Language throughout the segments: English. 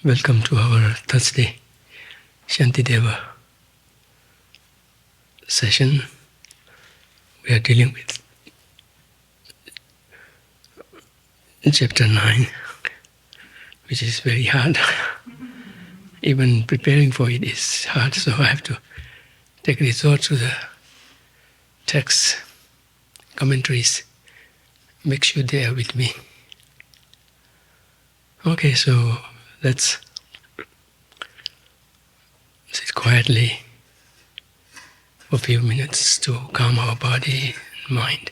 Welcome to our Thursday Shantideva session. We are dealing with chapter 9, which is very hard. Even preparing for it is hard, so I have to take resort to the text, commentaries, make sure they are with me. Okay, so let's sit quietly for a few minutes to calm our body and mind.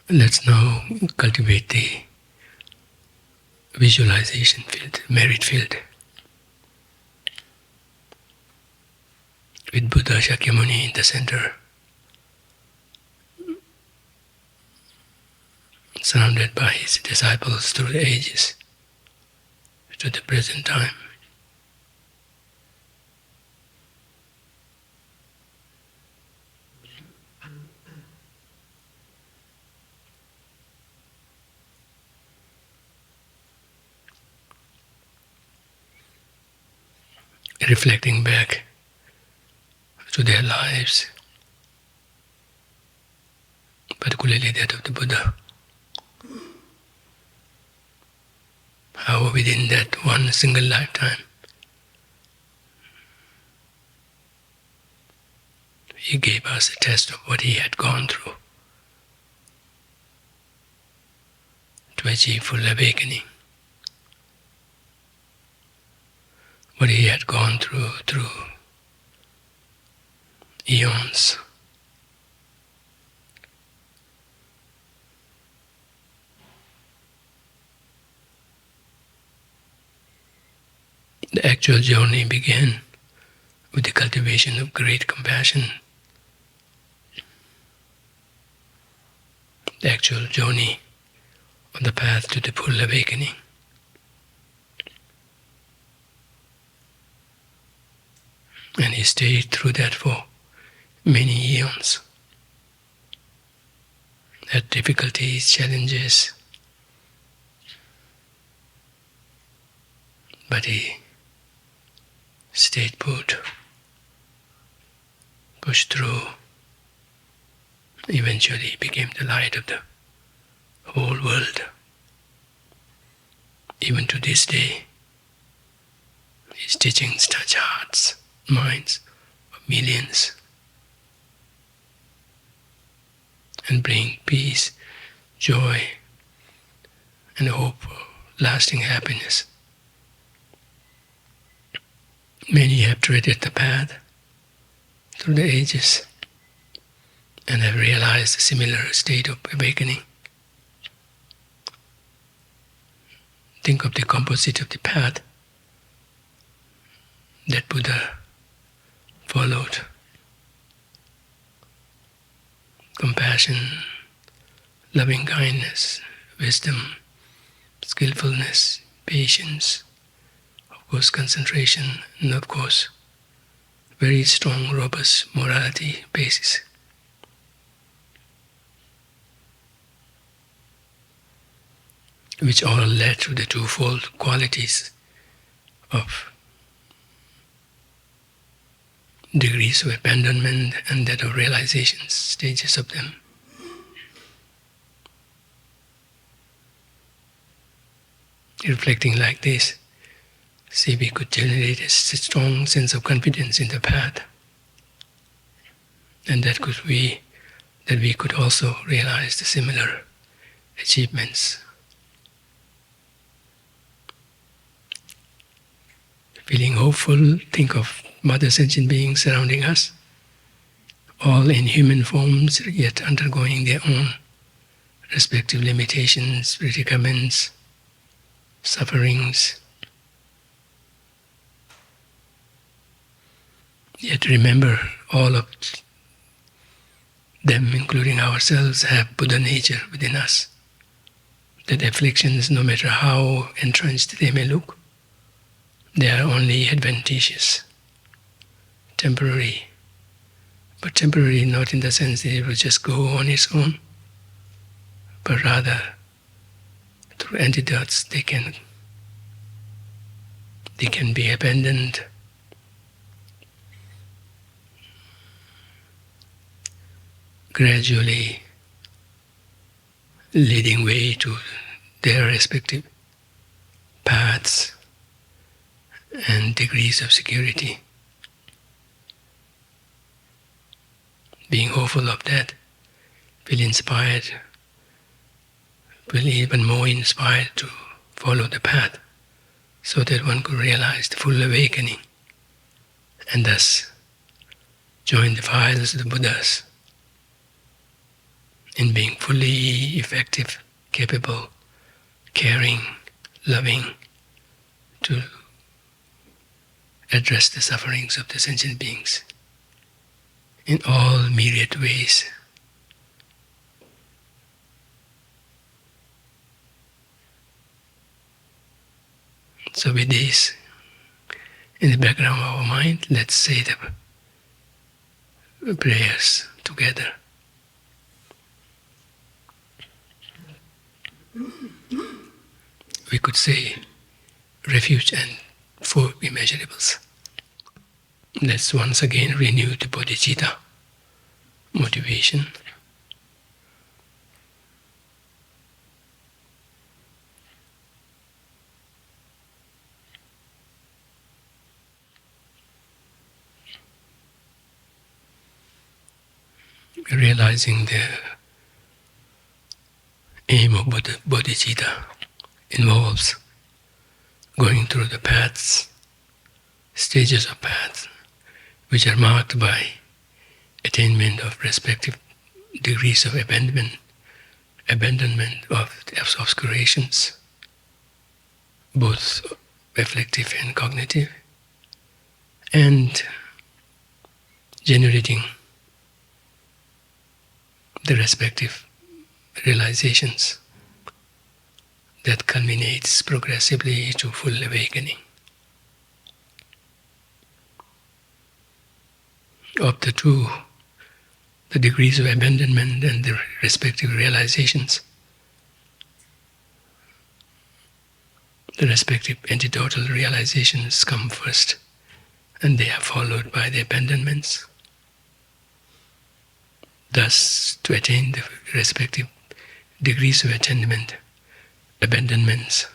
Let's now cultivate the visualization field, merit field, with Buddha Shakyamuni in the center, surrounded by his disciples through the ages to the present time. Reflecting back to their lives, particularly that of the Buddha. How within that one single lifetime, he gave us a test of what he had gone through to achieve full awakening. What he had gone through eons. The actual journey began with the cultivation of great compassion. The actual journey on the path to the full awakening. And he stayed through that for many eons. Had difficulties, challenges, but he stayed put, pushed through. Eventually he became the light of the whole world. Even to this day, his teachings touch hearts, minds of millions and bring peace, joy, and hope for lasting happiness. Many have treaded the path through the ages and have realized a similar state of awakening. Think of the composite of the path that Buddha followed. Compassion, loving kindness, wisdom, skillfulness, patience, of course concentration, and of course very strong, robust morality basis. Which all led to the twofold qualities of degrees of abandonment and that of realization, stages of them. reflecting like this, see, we could generate a strong sense of confidence in the path, and that we could also realize the similar achievements. Feeling hopeful, think of mother sentient beings surrounding us, all in human forms, yet undergoing their own respective limitations, predicaments, sufferings. Yet remember, all of them, including ourselves, have Buddha nature within us. That afflictions, no matter how entrenched they may look, they are only adventitious, temporary. But temporary not in the sense that it will just go on its own, but rather through antidotes they can be abandoned, gradually leading way to their respective paths and degrees of security. Being hopeful of that, feel inspired, feel even more inspired to follow the path so that one could realize the full awakening and thus join the files of the Buddhas in being fully effective, capable, caring, loving to address the sufferings of the sentient beings in all myriad ways. So with this in the background of our mind, let's say the prayers together. We could say refuge and 4 immeasurables. Let's once again renew the bodhicitta motivation. Realizing the aim of bodhicitta involves going through the paths, stages of paths, which are marked by attainment of respective degrees of abandonment of obscurations, both reflective and cognitive, and generating the respective realizations that culminates progressively to full awakening. Of the two, the degrees of abandonment and the respective realizations, the respective antidotal realizations come first, and they are followed by the abandonments. Thus, to attain the respective degrees of attainment, abandonments,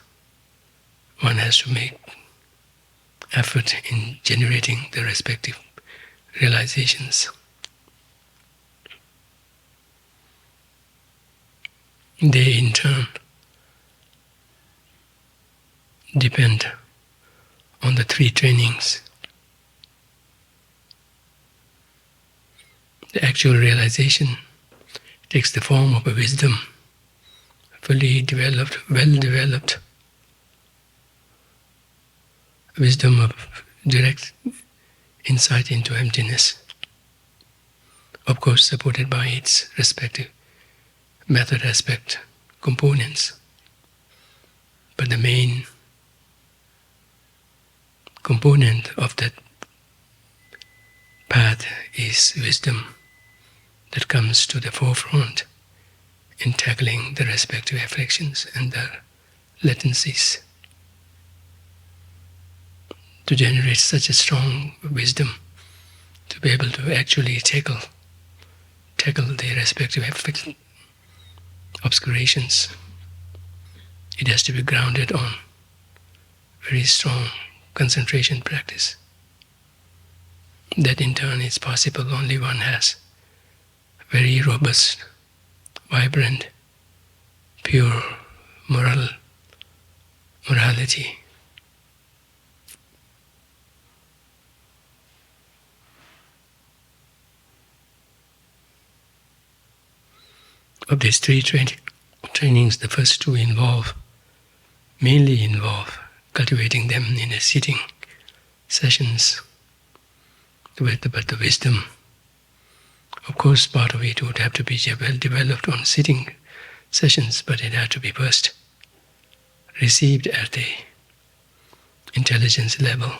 one has to make effort in generating the respective realizations. They in turn depend on the 3 trainings. The actual realization takes the form of a wisdom, fully developed, well-developed wisdom of direct insight into emptiness, of course supported by its respective method aspect components. But the main component of that path is wisdom that comes to the forefront in tackling the respective afflictions and their latencies. To generate such a strong wisdom, to be able to actually tackle the respective obscurations, it has to be grounded on very strong concentration practice. That in turn is possible only one has very robust, vibrant, pure morality. Of these three trainings, the first two mainly involve cultivating them in a sitting sessions with the wisdom. Of course, part of it would have to be well developed on sitting sessions, but it had to be first received at the intelligence level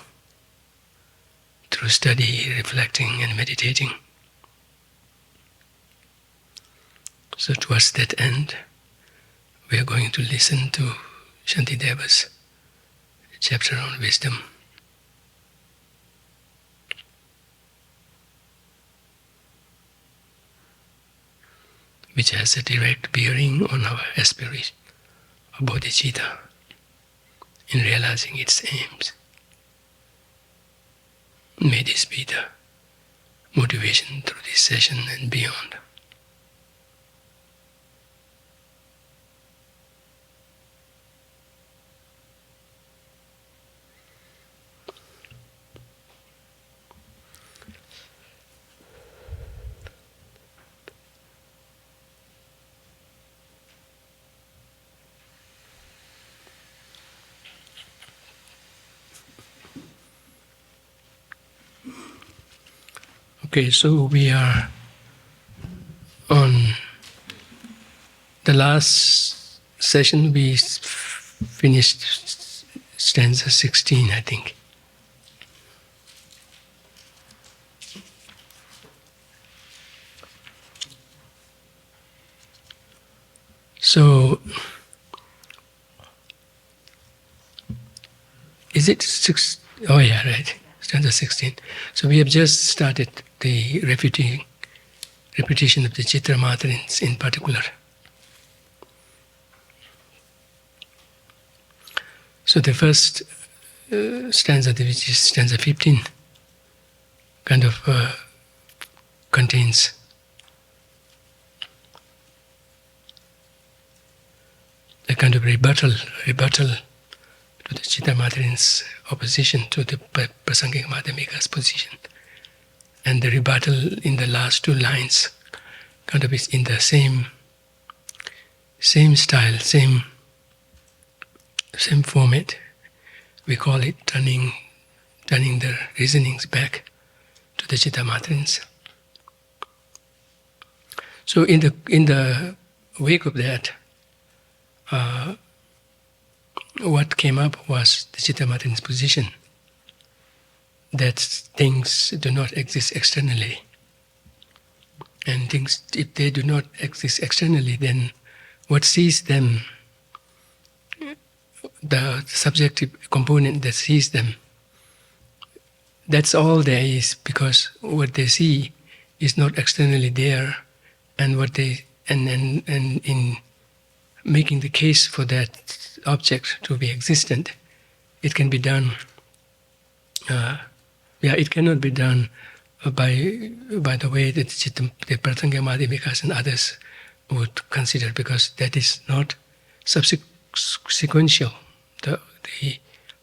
through study, reflecting, and meditating. So towards that end, we are going to listen to Shantideva's chapter on wisdom. Which has a direct bearing on our aspiration of bodhicitta in realizing its aims. May this be the motivation through this session and beyond. Okay, so we are on the last session. We finished stanza 16, I think. So, is it six? Oh yeah, right. Stanza 16. So we have just started the refutation of the Cittamatrins in particular. So the first stanza, which is stanza 15, kind of contains a kind of rebuttal to the Cittamatrin's opposition to the Prasangika Madhyamika's position. And the rebuttal in the last two lines kind of is in the same style, same format. We call it turning the reasonings back to the Cittamatrins. So in the wake of that, what came up was the Cittamatrin's position that things do not exist externally. And things, if they do not exist externally, then what sees them, the subjective component that sees them, that's all there is, because what they see is not externally there, and in making the case for that object to be existent, it can be done. It cannot be done by the way that the Prasangika Madhyamikas and others would consider, because that is not sequential. The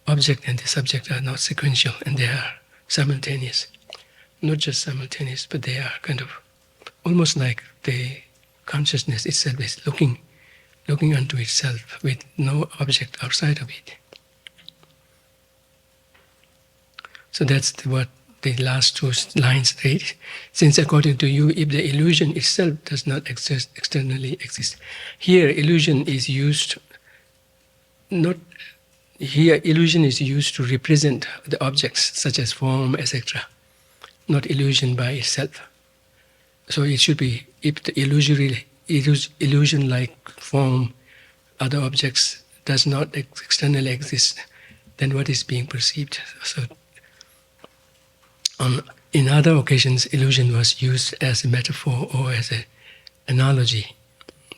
object and the subject are not sequential, and they are simultaneous. Not just simultaneous, but they are kind of almost like the consciousness itself is looking unto itself with no object outside of it. So that's what the last two lines read. Since according to you, if the illusion itself does not externally exist. Here illusion is used illusion is used to represent the objects such as form, etc. Not illusion by itself. So it should be, if the illusion like form, other objects does not externally exist, then what is being perceived? So in other occasions, illusion was used as a metaphor or as an analogy.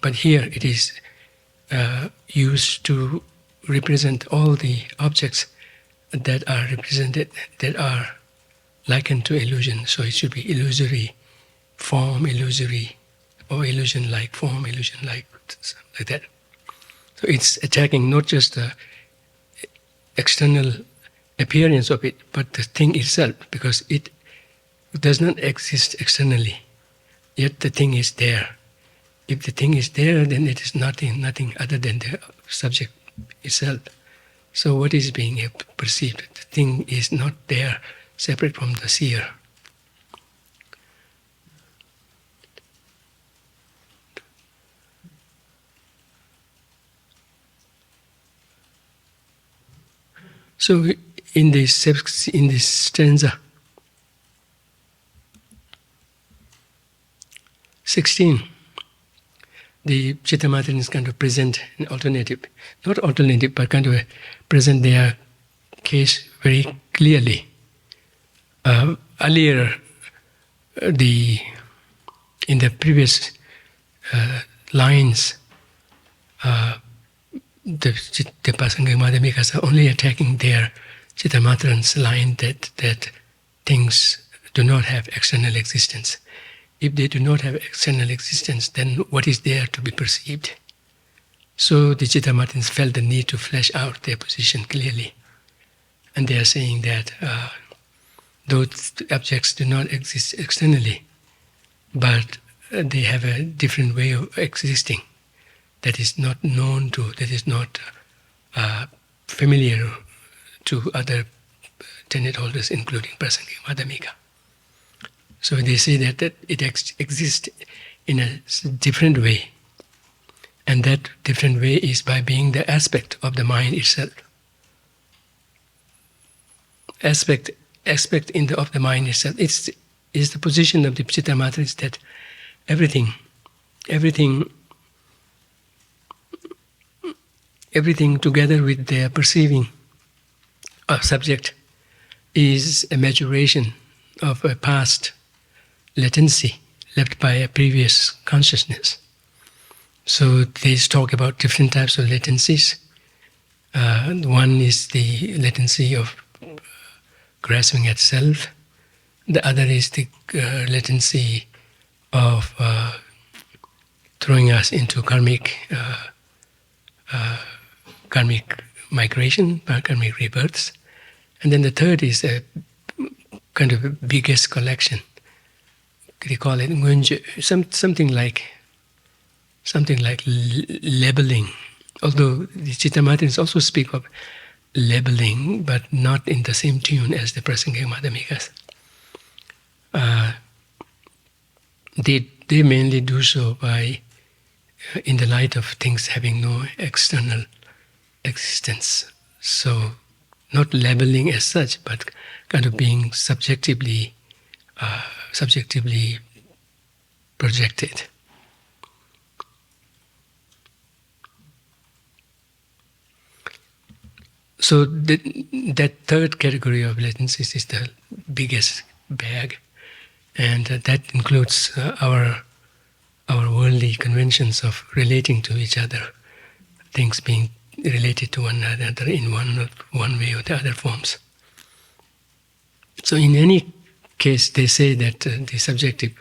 But here it is used to represent all the objects that are represented, that are likened to illusion. So it should be illusory form, illusory, or illusion-like form, illusion-like, like that. So it's attacking not just the external appearance of it, but the thing itself, because it does not exist externally, yet the thing is there. If the thing is there, then it is nothing other than the subject itself. So what is being perceived? The thing is not there, separate from the seer. So in this stanza 16, the Cittamatrin is kind of present an alternative, not alternative, but kind of present their case very clearly. Earlier, in the previous lines, the Prasangika Madhyamikas are only attacking their Cittamatrin's line that things do not have external existence. If they do not have external existence, then what is there to be perceived? So the Cittamatrins felt the need to flesh out their position clearly. And they are saying that those objects do not exist externally, but they have a different way of existing that is not known to, that is not familiar to other tenet holders, including Prasangika Madhyamika. So they say that it exists in a different way, and that different way is by being the aspect of the mind itself. Aspect of the mind itself. Is the position of the Cittamatrin is that everything together with their perceiving of subject is a maturation of a past latency left by a previous consciousness. So they talk about different types of latencies. One is the latency of grasping at self. The other is the latency of throwing us into karmic migration, karmic rebirths. And then the third is a kind of a biggest collection. They call it something like labeling. Although the Cittamatrins also speak of labeling, but not in the same tune as the Prasangika Madhyamikas. They mainly do so by, in the light of things having no external existence. So, not labeling as such, but kind of being subjectively projected. So that third category of latencies is the biggest bag, and that includes our worldly conventions of relating to each other, things being related to one another in one way or the other forms. So in any case, they say that the subjective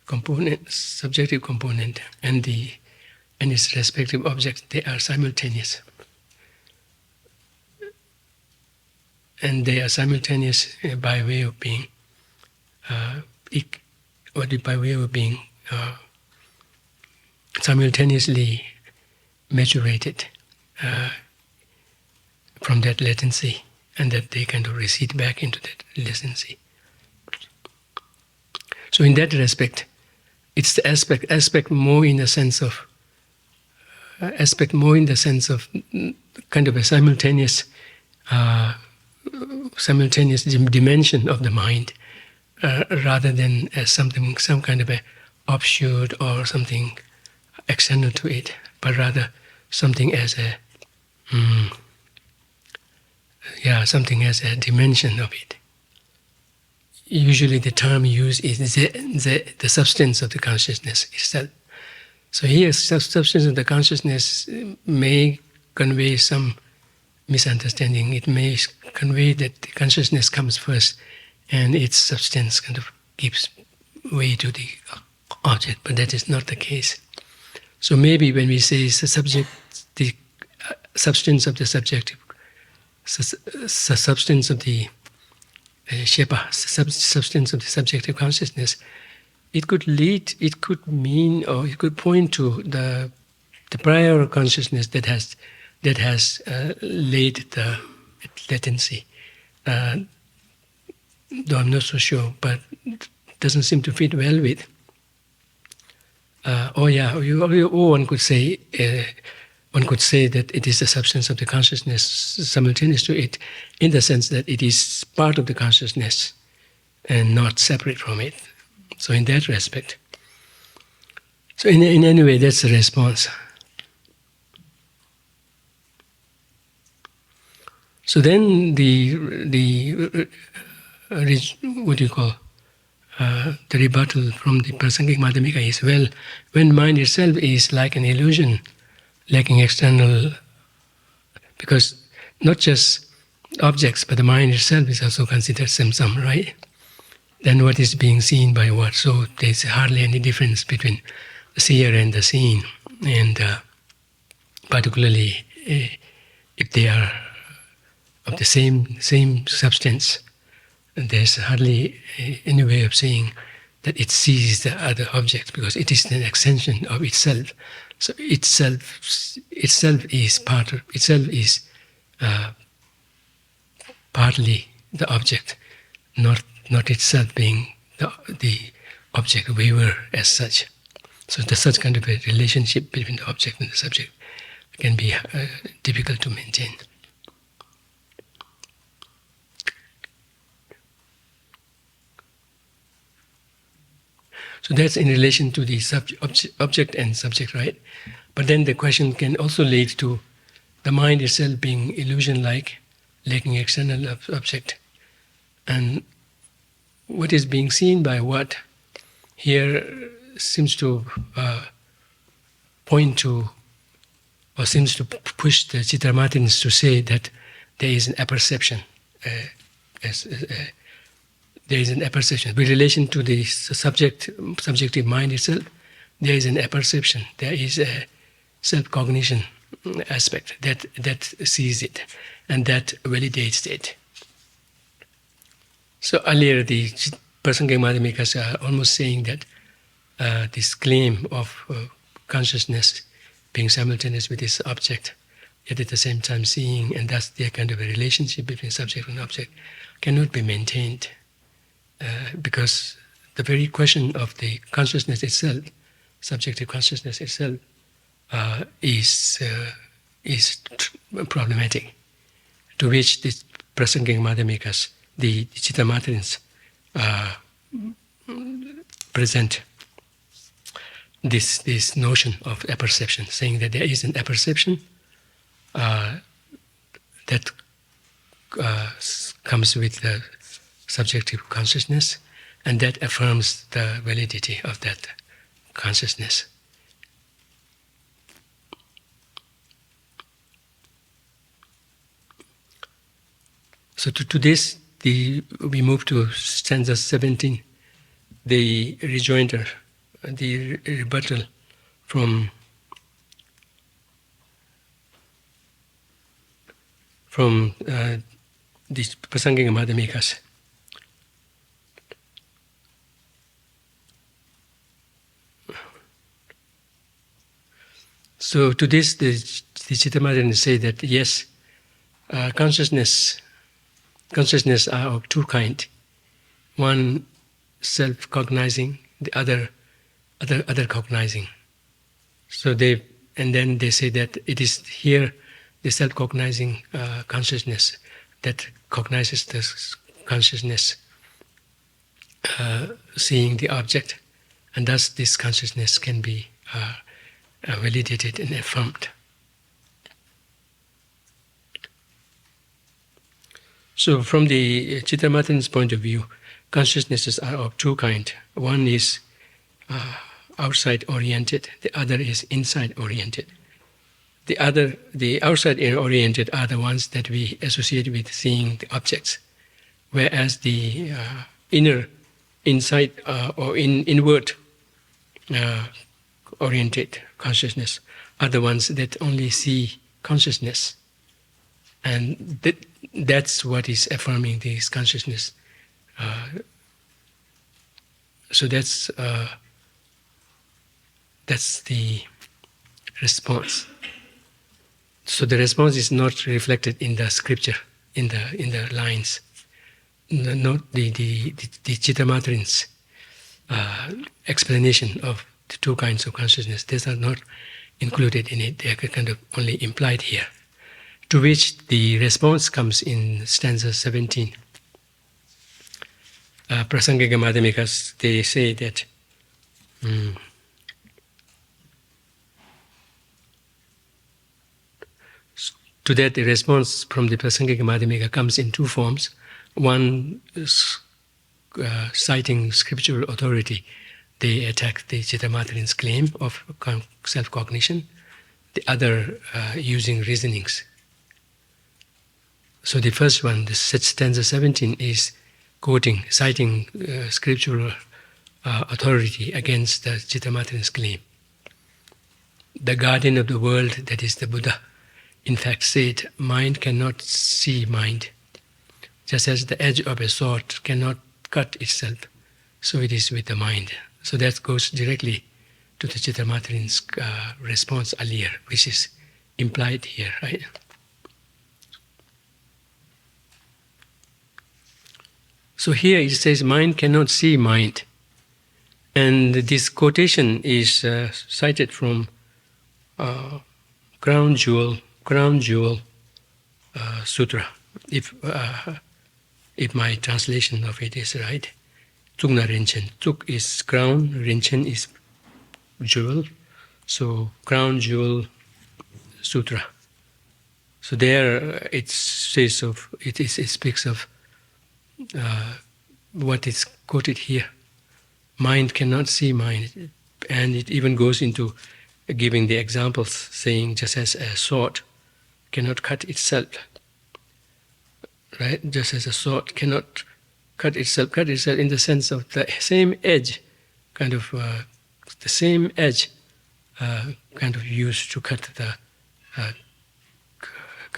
component and its respective objects, they are simultaneous. And they are simultaneous by way of being simultaneously maturated from that latency, and that they kind of recede back into that latency. So in that respect, it's the aspect more in the sense of kind of a simultaneous dimension of the mind, rather than as some kind of a offshoot or something external to it, but rather something as a dimension of it. Usually the term used is the substance of the consciousness itself. So here, substance of the consciousness may convey some misunderstanding. It may convey that the consciousness comes first and its substance kind of gives way to the object, but that is not the case. So maybe when we say the subject, the substance of the subjective, substance of the shepa, substance of the subjective consciousness, it could mean, or it could point to the prior consciousness that has laid the latency. Though I'm not so sure, but it doesn't seem to fit well with. One could say that it is the substance of the consciousness simultaneous to it, in the sense that it is part of the consciousness and not separate from it. So in that respect. So in any way, that's the response. So then the rebuttal from the Prasangika Madhyamika is, well, when mind itself is like an illusion, lacking external, because not just objects, but the mind itself is also considered samsam, right? Then what is being seen by what? So there's hardly any difference between the seer and the seen, and particularly if they are of the same substance, there's hardly any way of saying that it sees the other object, because it is an extension of itself. So itself is partly the object, not itself being the object waver as such. So such kind of a relationship between the object and the subject can be difficult to maintain. So that's in relation to the object and subject, right? But then the question can also lead to the mind itself being illusion-like, lacking external object. And what is being seen by what here seems to point to, or seems to push the Cittamatrins to say that there is an apperception. There is an apperception. With relation to the subjective mind itself, there is an apperception. There is a self-cognition aspect that sees it and that validates it. So earlier, the Prasangika Madhyamikas are almost saying that this claim of consciousness being simultaneous with its object, yet at the same time seeing, and thus there kind of a relationship between subject and object, cannot be maintained. Because the very question of the consciousness itself, subjective consciousness itself, is problematic. To which the Prasangika Madhyamikas, the Cittamatrins, present this notion of apperception, saying that there is an apperception that comes with the subjective consciousness, and that affirms the validity of that consciousness. So to this, we move to stanza 17, the rejoinder, the rebuttal from the Prasangika Madhyamikas. So to this, the Cittamatrin say that yes, consciousness are of two kinds. One self-cognizing, the other cognizing. So then they say that it is here the self-cognizing consciousness that cognizes the consciousness seeing the object, and thus this consciousness can be validated and affirmed. So from the Cittamatrin's point of view, consciousnesses are of two kinds. One is outside oriented, the other is inside oriented. The outside-oriented are the ones that we associate with seeing the objects, whereas the inside or inward oriented consciousness are the ones that only see consciousness, and that's what is affirming this consciousness. So that's the response. So the response is not reflected in the scripture, in the lines, not the Cittamatrin's explanation of the two kinds of consciousness. These are not included in it. They are kind of only implied here. To which the response comes in stanza 17. Prasangika Madhyamikas, they say that to that the response from the Prasangika Madhyamika comes in two forms. One is citing scriptural authority. They attack the Cittamatrin's claim of self-cognition. The other using reasonings. So the first one, the stanza 17, is citing scriptural authority against the Cittamatrin's claim. The guardian of the world, that is the Buddha, in fact said, mind cannot see mind, just as the edge of a sword cannot cut itself, so it is with the mind. So that goes directly to the Cittamatrin's response earlier, which is implied here, right? So here it says, mind cannot see mind. And this quotation is cited from Crown Jewel Sutra, if my translation of it is right. Tsukna Rinchen. Tsuk is crown, Rinchen is jewel. So Crown Jewel Sutra. So there it says it speaks of what is quoted here. Mind cannot see mind, and it even goes into giving the examples, saying just as a sword cannot cut itself, right? Just as a sword cannot cut itself in the sense of the same edge, kind of the same edge, kind of used to cut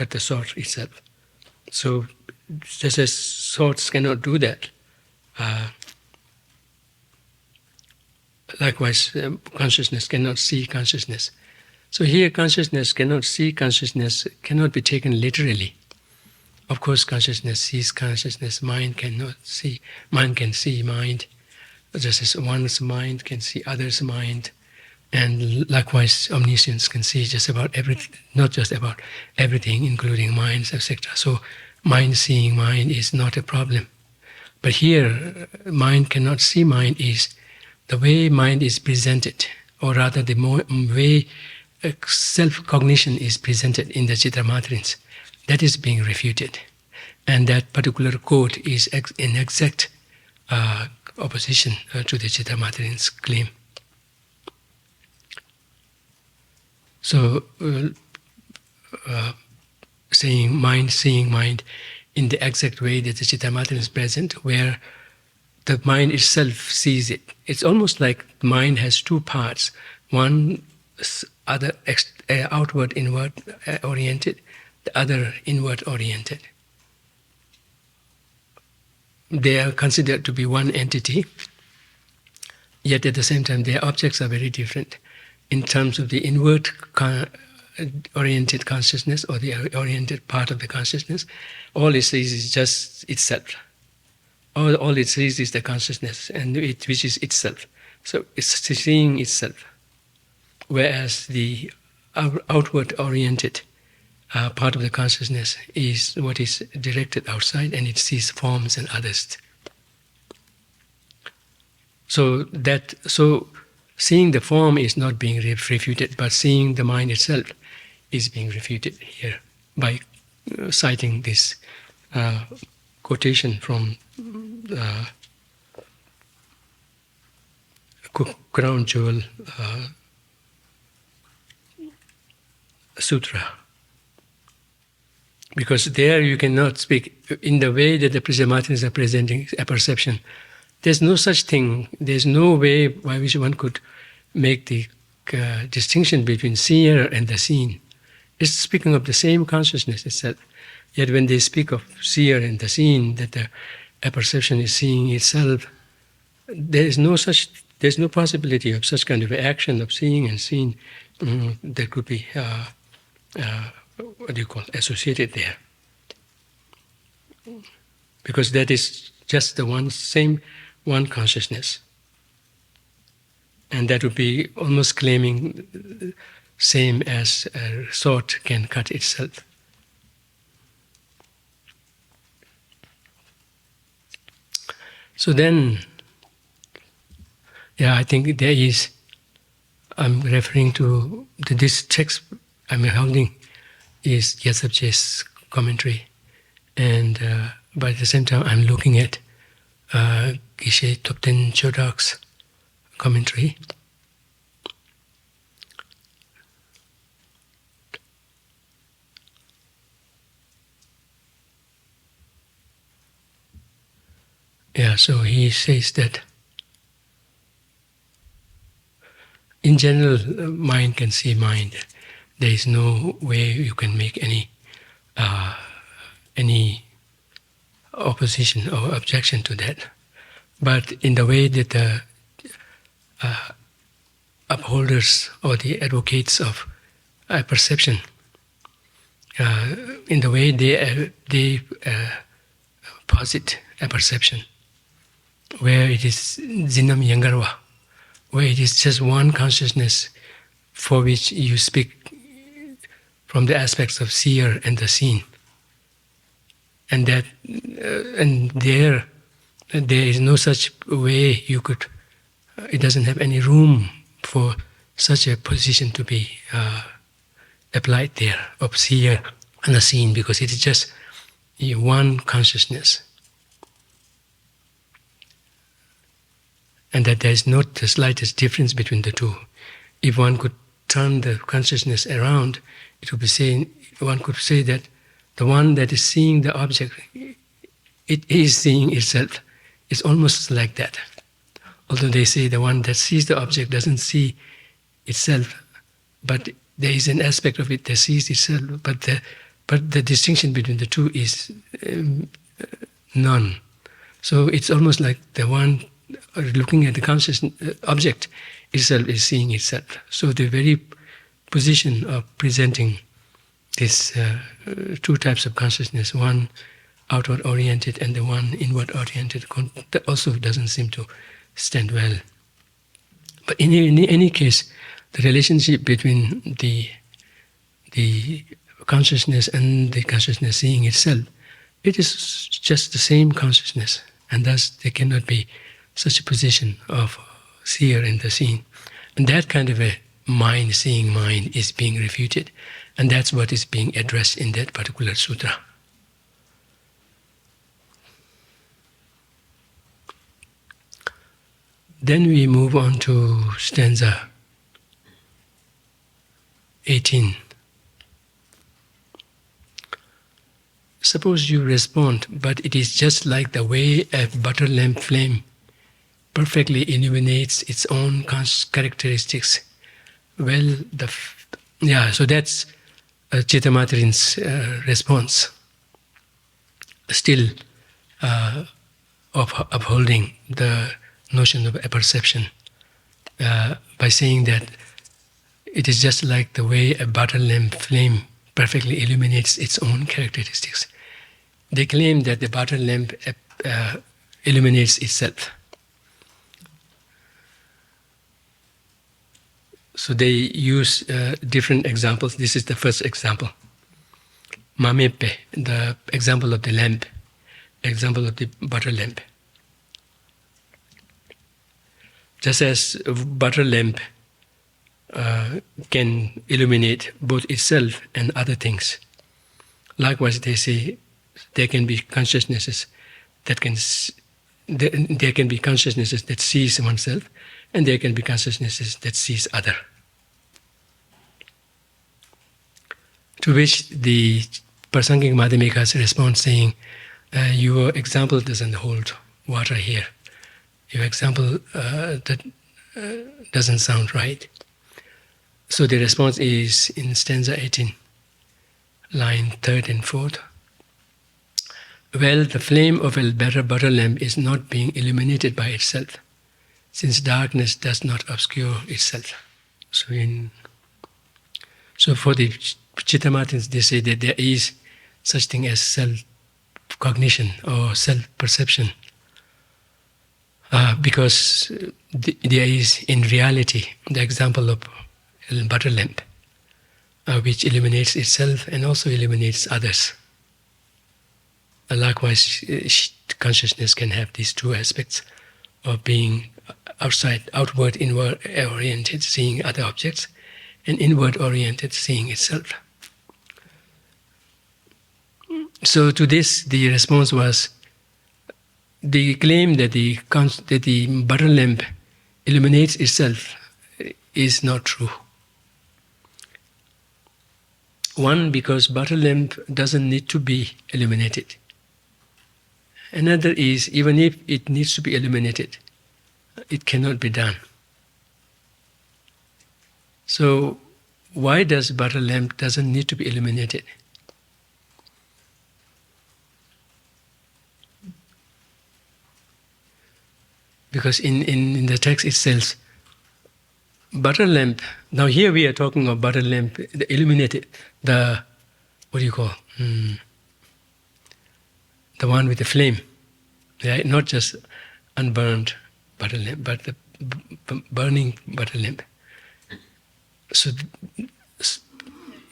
the sword itself. So just as swords cannot do that, likewise consciousness cannot see consciousness. So here consciousness cannot see consciousness cannot be taken literally. Of course consciousness sees consciousness, mind cannot see, mind can see mind, just as one's mind can see other's mind, and likewise omniscience can see just about everything, not just about everything, including minds, etc. So mind seeing mind is not a problem. But here, mind cannot see mind is the way mind is presented, or rather the way self-cognition is presented in the Cittamatrins. That is being refuted. And that particular quote is in exact opposition to the Cittamatrin's claim. So, saying mind, seeing mind in the exact way that the Cittamatrin is present, where the mind itself sees it. It's almost like mind has two parts. One outward, inward oriented, the other inward oriented. They are considered to be one entity, yet at the same time their objects are very different. In terms of the inward oriented consciousness, or the oriented part of the consciousness, all it sees is just itself. All it sees is the consciousness, and which is itself. So it's seeing itself. Whereas the outward oriented part of the consciousness is what is directed outside, and it sees forms and others. So seeing the form is not being refuted, but seeing the mind itself is being refuted here by citing this quotation from Crown Jewel sutra. Because there you cannot speak in the way that the Cittamatrin are presenting a perception. There's no such thing, there's no way by which one could make the distinction between seer and the seen. It's speaking of the same consciousness itself. Yet when they speak of seer and the seen, that a perception is seeing itself, there's no possibility of such kind of action of seeing and seen that could be associated there. Because that is just the same one consciousness. And that would be almost claiming same as a sword can cut itself. So then, I think there is, I'm referring to this text I'm holding is Gyaltsabje's commentary, and but at the same time I'm looking at Geshe Tenzin Chodrak's commentary. So he says that in general, mind can see mind. There is no way you can make any opposition or objection to that. But in the way that the upholders or the advocates of perception, in the way they posit a perception, where it is Zinam Yangarwa, where it is just one consciousness for which you speak from the aspects of seer and the seen. And that, and there is no such way you could, it doesn't have any room for such a position to be applied there, of seer and the seen, because it is just one consciousness. And that there is not the slightest difference between the two. If one could turn the consciousness around, it would be saying, one could say that the one that is seeing the object, it is seeing itself. It's almost like that. Although they say the one that sees the object doesn't see itself, but there is an aspect of it that sees itself, but the distinction between the two is none. So it's almost like the one looking at the conscious object itself is seeing itself. So the very position of presenting these two types of consciousness, one outward-oriented and the one inward-oriented, that also doesn't seem to stand well. But in any case, the relationship between the consciousness and the consciousness seeing itself, it is just the same consciousness, and thus there cannot be such a position of seer and the seen. And that kind of a mind, seeing mind, is being refuted. And that's what is being addressed in that particular sutra. Then we move on to stanza 18. Suppose you respond, but it is just like the way a butter lamp flame perfectly illuminates its own characteristics. Well, so that's Cittamatrin's response. Still upholding the notion of a perception by saying that it is just like the way a butter lamp flame perfectly illuminates its own characteristics. They claim that the butter lamp illuminates itself. So they use different examples. This is the first example. Mamepe, the example of the lamp, example of the butter lamp. Just as a butter lamp can illuminate both itself and other things, likewise they say there can be consciousnesses that there can be consciousnesses that sees oneself, and there can be consciousnesses that sees other. To which the Prasangika Madhyamikas respond saying, your example doesn't hold water here. Your example doesn't sound right. So the response is in stanza 18, line 3rd and 4th. Well, the flame of a butter lamp is not being illuminated by itself, since darkness does not obscure itself. So for the Cittamatrins, they say that there is such thing as self-cognition or self-perception, because there is in reality the example of a butter lamp, which illuminates itself and also illuminates others. Likewise, consciousness can have these two aspects of being outward, inward oriented, seeing other objects, and inward oriented, seeing itself. So to this, the response was, the claim that the butter lamp illuminates itself is not true. One, because butter lamp doesn't need to be illuminated. Another is, even if it needs to be illuminated, it cannot be done. So why does butter lamp doesn't need to be illuminated? Because in the text it says, butter lamp, now here we are talking of butter lamp, the illuminated, the, what do you call, the one with the flame, right? Not just unburned butter lamp, but the burning butter lamp. So,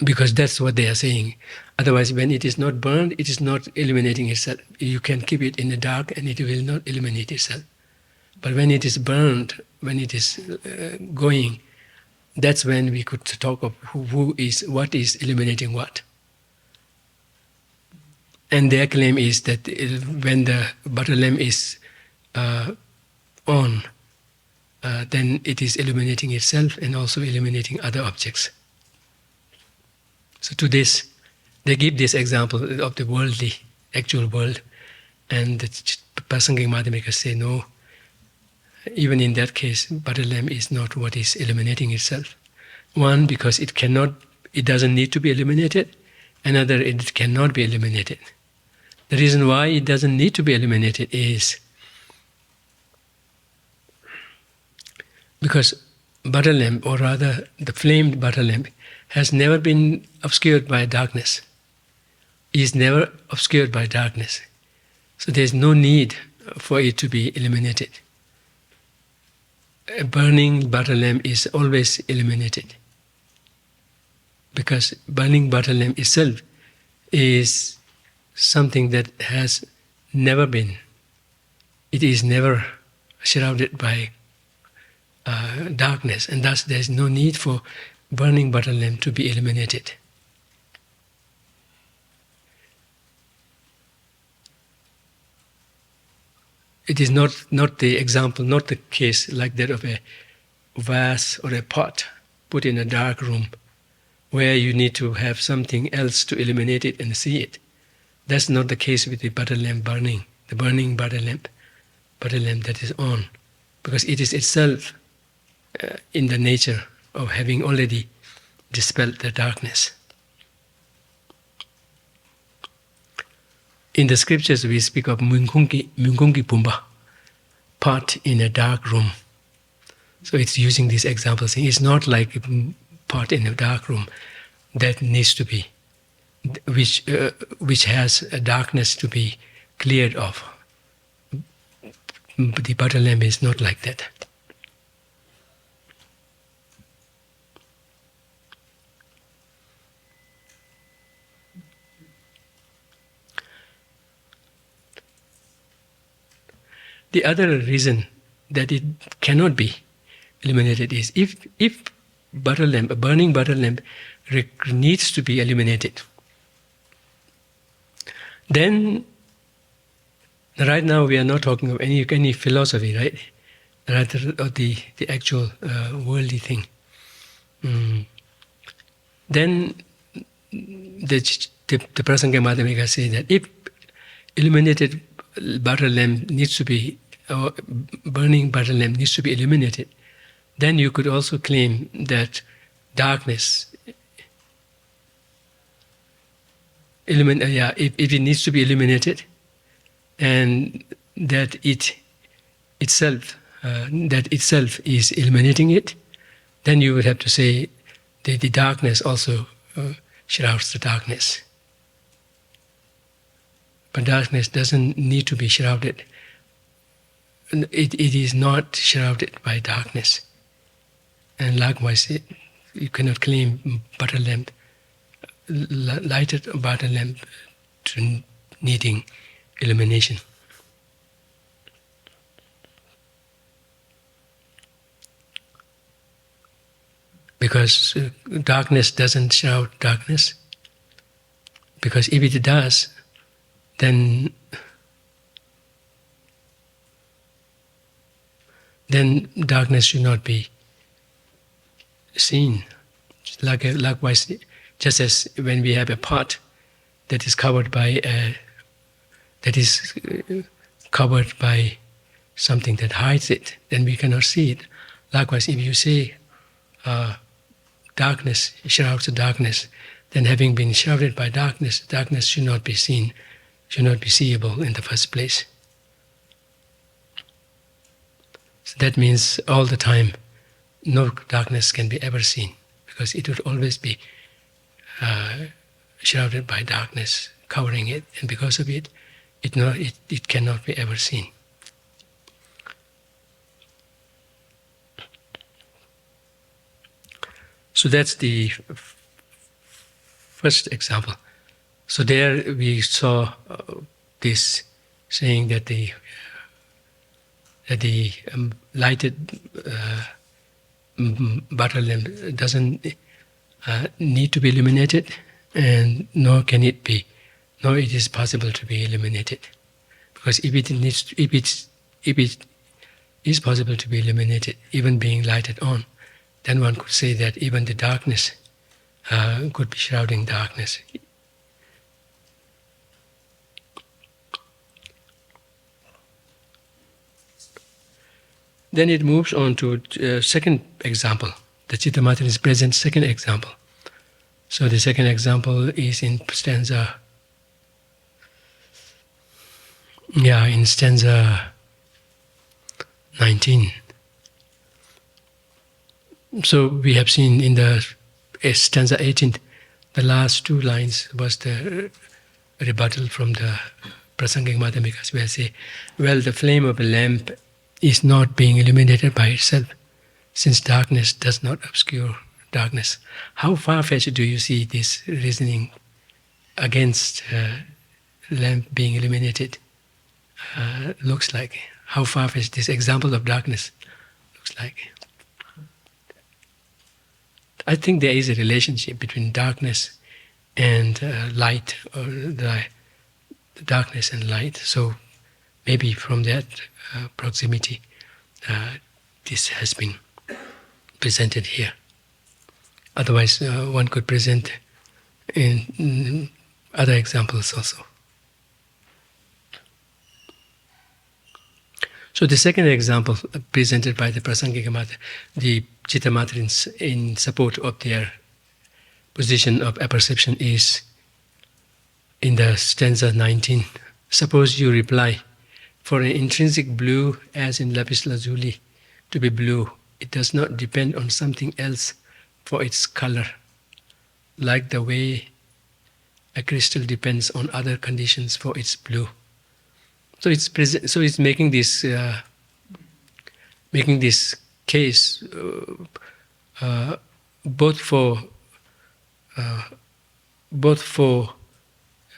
because that's what they are saying. Otherwise, when it is not burned, it is not illuminating itself. You can keep it in the dark and it will not illuminate itself. But when it is burned, when it is going, that's when we could talk of what is illuminating what. And their claim is that when the butter lamp is on, then it is illuminating itself and also illuminating other objects. So to this, they give this example of the worldly, actual world, and the Prasangika Madhyamikas say no. Even in that case, butter lamp is not what is illuminating itself. One, because it doesn't need to be illuminated. Another, it cannot be illuminated. The reason why it doesn't need to be illuminated is because butter lamp, or rather the flamed butter lamp, has never been obscured by darkness. It is never obscured by darkness. So there is no need for it to be illuminated. A burning butter lamp is always illuminated, because burning butter lamp itself is something that has never been. It is never shrouded by darkness, and thus there is no need for burning butter lamp to be illuminated. It is not the example, not the case like that of a vase or a pot put in a dark room where you need to have something else to illuminate it and see it. That's not the case with the butter lamp burning, the burning butter lamp that is on, because it is itself in the nature of having already dispelled the darkness. In the scriptures we speak of Mungungi Pumba, pot in a dark room. So it's using these examples. It's not like a pot in a dark room that needs to be, which has a darkness to be cleared off. The butter lamp is not like that. The other reason that it cannot be illuminated is if butter lamp, a burning butter lamp, needs to be illuminated, then right now we are not talking of any philosophy, right? Rather of the actual worldly thing. Then the Prasangika Madhyamika say that if illuminated butter lamp needs to be, or burning butter lamp needs to be illuminated, then you could also claim that darkness, if it needs to be illuminated, and that it itself is illuminating it, then you would have to say that the darkness also shrouds the darkness. But darkness doesn't need to be shrouded. It is not shrouded by darkness. And likewise, you cannot claim butter lamp, lighted butter lamp to needing illumination. Because darkness doesn't shroud darkness. Because if it does, then darkness should not be seen. Likewise, just as when we have a pot that is covered by something that hides it, then we cannot see it. Likewise, if you say darkness shrouds the darkness, then having been shrouded by darkness, darkness should not be seen, should not be seeable in the first place. So that means all the time, no darkness can be ever seen, because it would always be shrouded by darkness, covering it, and because of it, it cannot be ever seen. So that's the first example. So there we saw this saying that the lighted butter lamp doesn't need to be illuminated, and nor it is possible to be illuminated. Because if it is possible to be illuminated, even being lighted on, then one could say that even the darkness could be shrouding darkness. Then it moves on to second example. The Cittamatrin is present second example. So the second example is in stanza 19. So we have seen in the stanza 18, the last two lines was the rebuttal from the Prasangika Madhyamikas, where I say, well, the flame of a lamp is not being illuminated by itself, since darkness does not obscure darkness. How far-fetched do you see this reasoning against lamp being illuminated looks like? How far-fetched this example of darkness looks like? I think there is a relationship between darkness and light, or the darkness and light. So maybe from that proximity, this has been presented here. Otherwise, one could present in other examples also. So the second example presented by the Prasangika Madhyamika, the Cittamatrins in support of their position of apperception, is in the stanza 19. Suppose you reply, for an intrinsic blue, as in lapis lazuli, to be blue, it does not depend on something else for its color, like the way a crystal depends on other conditions for its blue. So it's making this case both for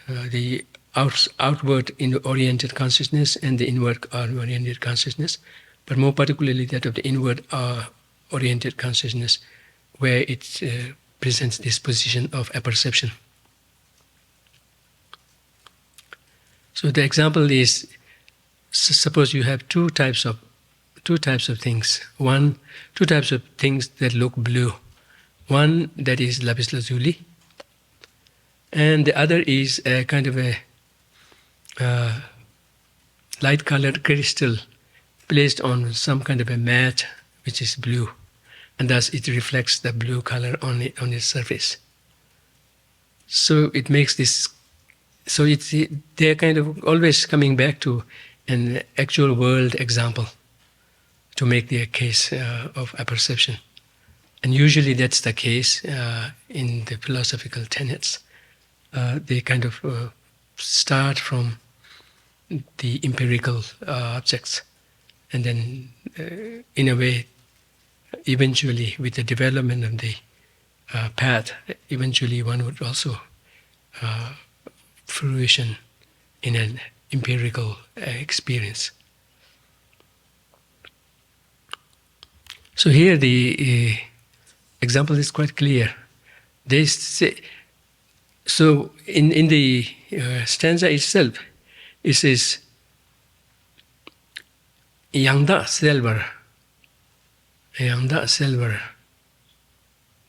the outward oriented consciousness and the inward oriented consciousness, but more particularly that of the inward oriented consciousness, where it presents this position of apperception. So the example is, suppose you have two types of things. Two types of things that look blue. One that is lapis lazuli, And the other is a kind of a light-colored crystal placed on some kind of a mat which is blue, and thus it reflects the blue color on its surface. So it makes this. So they're kind of always coming back to an actual world example to make their case of apperception. And usually that's the case in the philosophical tenets. They kind of start from the empirical objects, and then in a way, eventually with the development of the path, eventually one would also fruition in an empirical experience. So here the example is quite clear. They say, so in the stanza itself, it says, Yangda silver,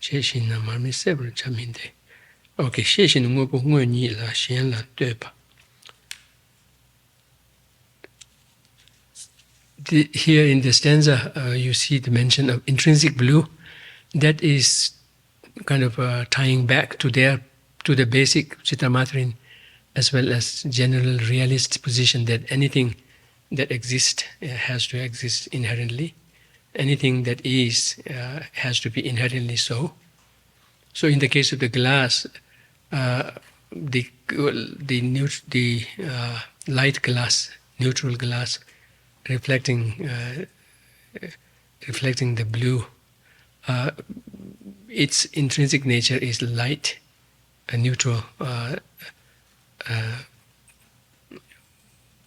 Sheshin na marmi silver chaminde. Okay, Sheshin ngopo ngoni la shen la deba. Here in the stanza, you see the mention of intrinsic blue. That is kind of tying back to the basic Cittamatrin, as well as general realist position that anything that exists has to exist inherently. Anything that is has to be inherently so. So in the case of the glass, the light glass, neutral glass, reflecting the blue, its intrinsic nature is light and neutral,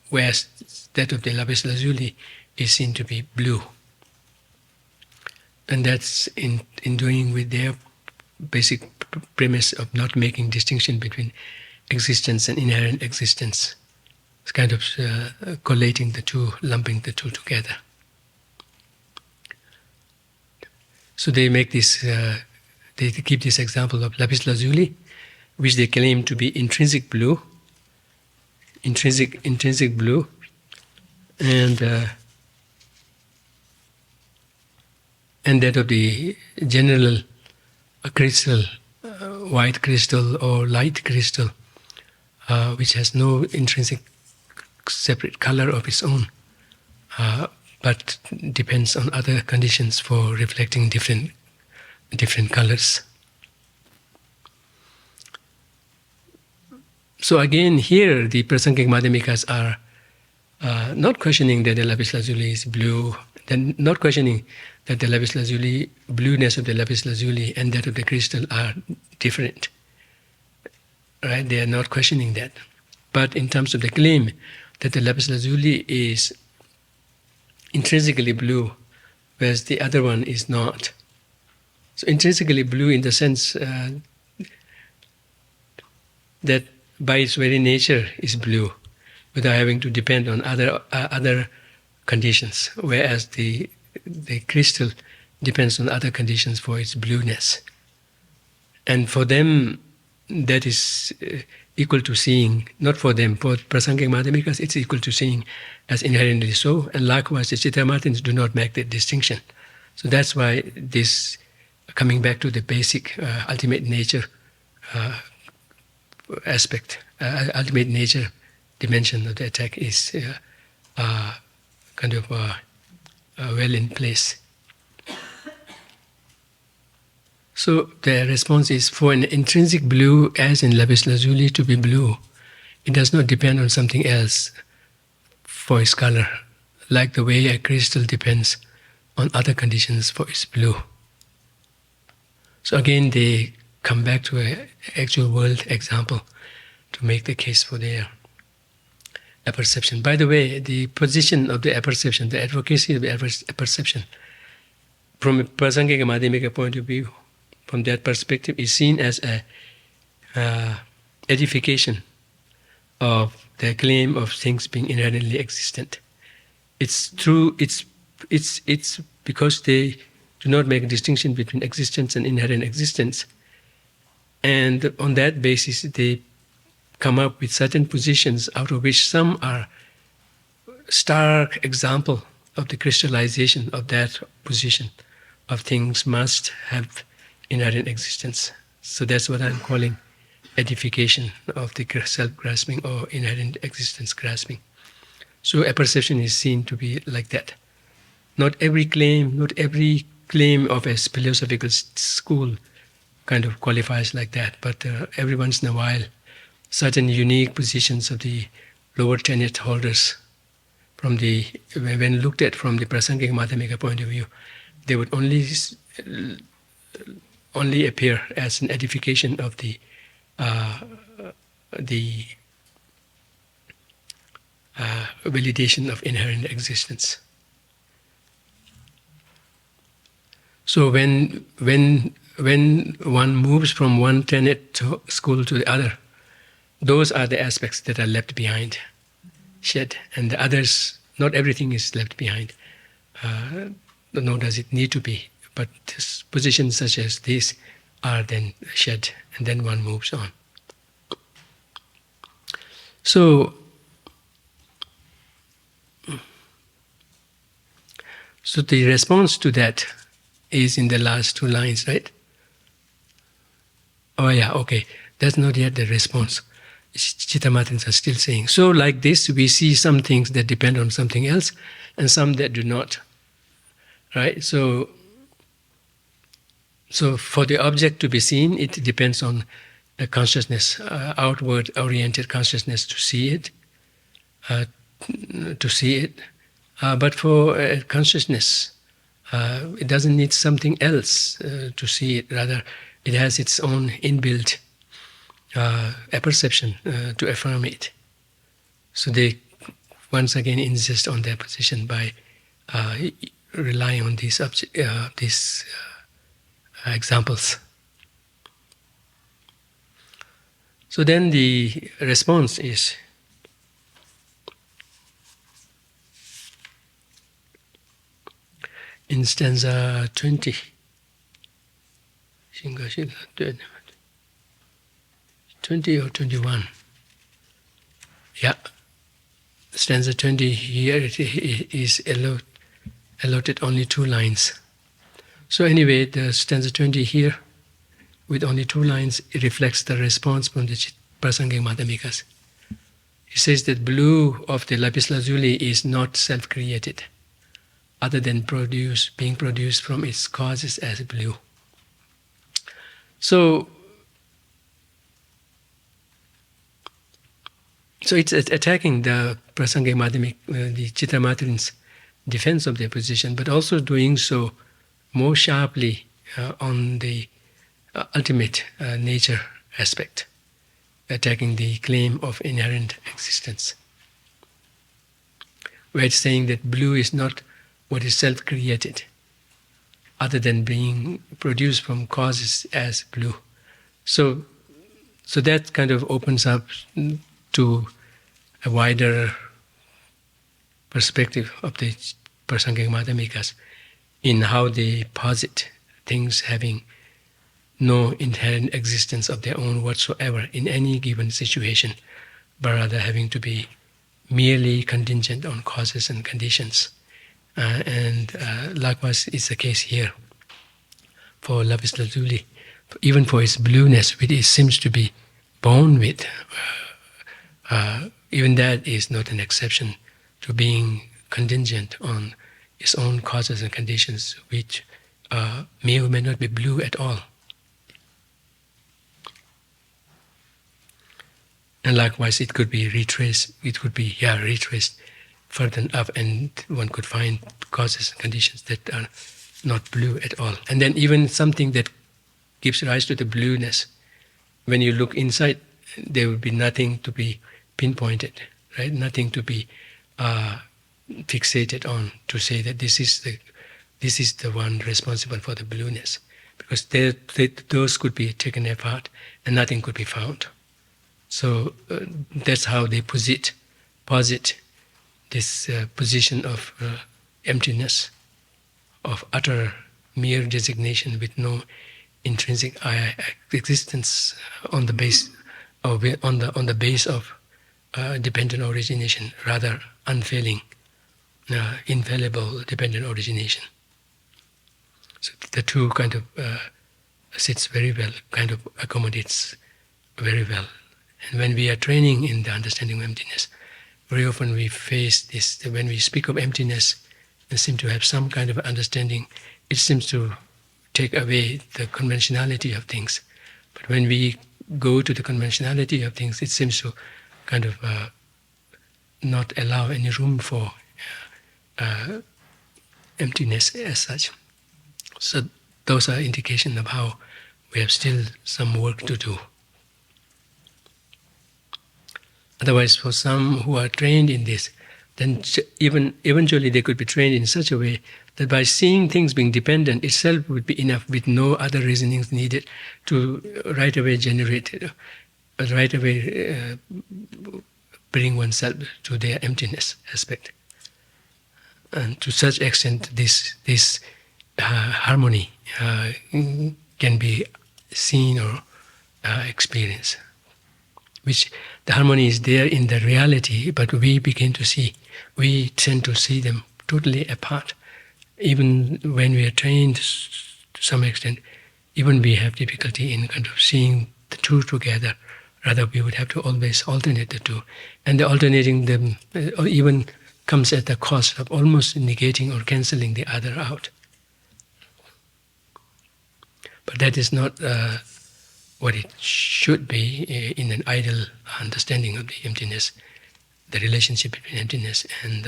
whereas that of the lapis lazuli is seen to be blue. And that's in doing with their basic premise of not making distinction between existence and inherent existence. It's kind of collating the two, lumping the two together. So they make this, they keep this example of lapis lazuli, which they claim to be intrinsic blue, and that of the general crystal, white crystal or light crystal, which has no intrinsic separate color of its own, but depends on other conditions for reflecting different colors. So again, here the Prasangika Madhyamikas are not questioning that the lapis lazuli is blue, then not questioning that the lapis lazuli, blueness of the lapis lazuli and that of the crystal are different. Right? They are not questioning that. But in terms of the claim that the lapis lazuli is intrinsically blue, whereas the other one is not. So intrinsically blue in the sense that by its very nature is blue, without having to depend on other conditions, whereas the crystal depends on other conditions for its blueness. And for them, that is equal to seeing, not for them, for Prasangika Madhyamikas, it's equal to seeing as inherently so, and likewise the Cittamatrins do not make that distinction. So that's why this, coming back to the basic ultimate nature aspect, ultimate nature dimension of the attack is kind of well in place. So the response is, for an intrinsic blue, as in lapis lazuli, to be blue, it does not depend on something else for its color, like the way a crystal depends on other conditions for its blue. So again, they come back to an actual world example to make the case for their apperception. By the way, the position of the apperception, the advocacy of the apperception, from a Prasangika Madhyamika point of view, from that perspective, is seen as a edification of the claim of things being inherently existent. It's true. It's because they do not make a distinction between existence and inherent existence, And on that basis, they come up with certain positions, out of which some are stark example of the crystallization of that position of things must have inherent existence. So that's what I'm calling edification of the self-grasping or inherent existence grasping. So a perception is seen to be like that. Not every claim of a philosophical school kind of qualifies like that, but every once in a while, certain unique positions of the lower tenet holders, when looked at from the Prasangika Madhyamika point of view, they would only appear as an edification of the validation of inherent existence. So when one moves from one tenet school to the other, those are the aspects that are left behind, shed, and the others, not everything is left behind, nor does it need to be, but positions such as these are then shed, and then one moves on. So the response to that is in the last two lines, right? Oh yeah, okay. That's not yet the response. Cittamatrins are still saying. So like this, we see some things that depend on something else and some that do not, right? So for the object to be seen, it depends on the consciousness, outward-oriented consciousness to see it, but for consciousness, it doesn't need something else to see it. Rather, it has its own inbuilt apperception to affirm it. So they once again insist on their position by relying on these examples. So then the response is, in stanza 20, 20 or 21. Yeah, stanza 20 here it is allotted only 2 lines. So anyway, the stanza 20 here, with only 2 lines, it reflects the response from the Prasangika Madhyamikas. It says that blue of the lapis lazuli is not self-created, other than being produced from its causes as blue. So it's attacking the Prasangika Madhyamika, the Cittamatrin's defense of their position, but also doing so more sharply on the ultimate nature aspect, attacking the claim of inherent existence, where it's saying that blue is not what is self-created, other than being produced from causes as blue. So that kind of opens up to a wider perspective of the Prasangika Madhyamikas in how they posit things having no inherent existence of their own whatsoever in any given situation, but rather having to be merely contingent on causes and conditions. And likewise is the case here for lapis lazuli, even for its blueness, which it seems to be born with. Even that is not an exception to being contingent on its own causes and conditions, which may or may not be blue at all. And likewise, it could be retraced. It could be retraced further up, and one could find causes and conditions that are not blue at all. And then even something that gives rise to the blueness, when you look inside, there will be nothing to be pinpointed, right? Nothing to be fixated on to say that this is the one responsible for the blueness, because those could be taken apart and nothing could be found. So that's how they posit this position of emptiness, of utter mere designation with no intrinsic existence on the base of dependent origination, rather unfailing, infallible dependent origination. So the two kind of sits very well, kind of accommodates very well. And when we are training in the understanding of emptiness, very often we face this, when we speak of emptiness and seem to have some kind of understanding, it seems to take away the conventionality of things. But when we go to the conventionality of things, it seems to kind of not allow any room for emptiness as such. So those are indications of how we have still some work to do. Otherwise, for some who are trained in this, then even eventually they could be trained in such a way that by seeing things being dependent itself would be enough, with no other reasonings needed, to right away generate, right away bring oneself to their emptiness aspect. And to such extent, this harmony can be seen or experienced. Which the harmony is there in the reality, but we begin to see, we tend to see them totally apart. Even when we are trained to some extent, even we have difficulty in kind of seeing the two together. Rather, we would have to always alternate the two. And the alternating them even comes at the cost of almost negating or cancelling the other out. But that is not what it should be in an ideal understanding of the emptiness, the relationship between emptiness and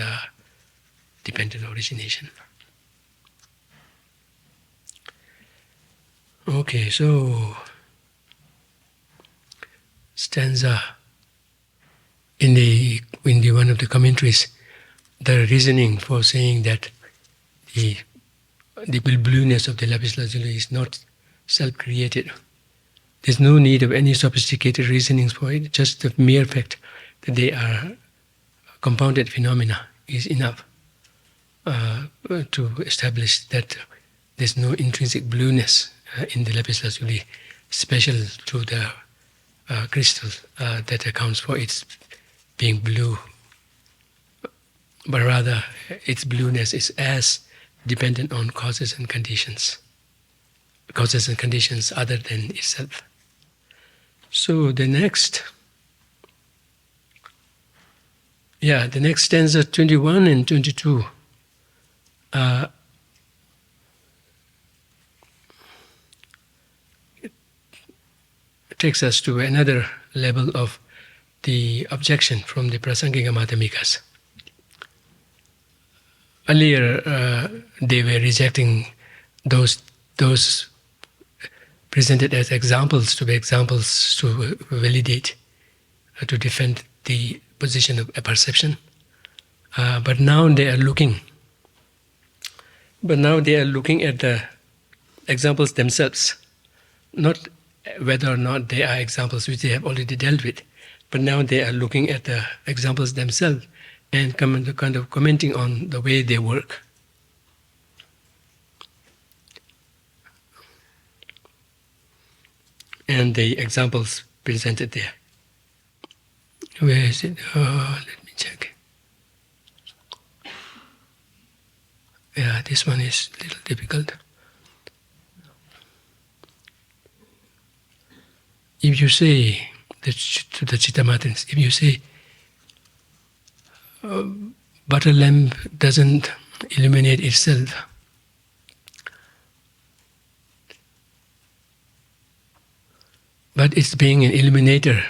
dependent origination. Okay, so stanza in the one of the commentaries, the reasoning for saying that the blueness of the lapis lazuli is not self-created. There's no need of any sophisticated reasonings for it. Just the mere fact that they are compounded phenomena is enough to establish that there's no intrinsic blueness in the lapis lazuli, special to the crystal that accounts for its being blue. But rather, its blueness is as dependent on causes and conditions other than itself. So the next stanza 21 and 22 takes us to another level of the objection from the Prasangika Madhyamikas. Earlier, they were rejecting those presented as examples to validate, to defend the position of a perception. But now they are looking at the examples themselves, not whether or not they are examples which they have already dealt with, but now they are looking at the examples themselves and kind of commenting on the way they work. And the examples presented there. Where is it? Let me check. Yeah, this one is a little difficult. If you say to the Cittamatrins, if you say butter lamp doesn't illuminate itself, but it's being an illuminator.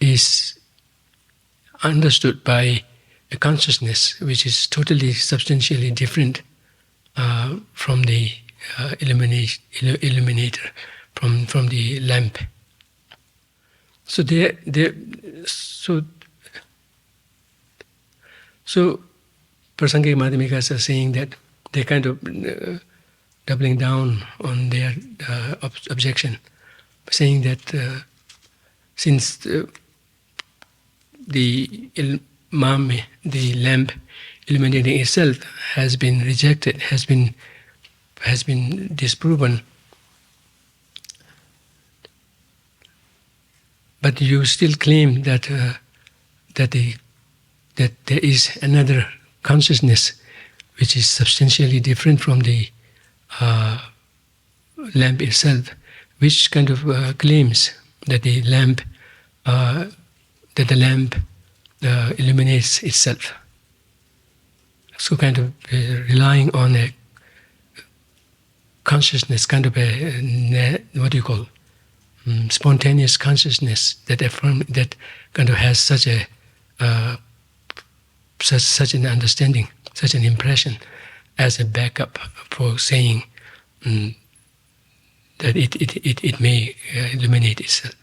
Is understood by a consciousness which is totally substantially different from the illuminator, from the lamp. So so Prasangika Madhyamikas are saying that they're kind of doubling down on their objection, saying that since the mami, the lamp illuminating itself, has been rejected, has been disproven, but you still claim that that there is another consciousness which is substantially different from the lamp itself, which kind of claims that the lamp illuminates itself. So kind of relying on a consciousness, kind of a what do you call spontaneous consciousness that kind of has such an understanding, such an impression, as a backup for saying that it may illuminate itself.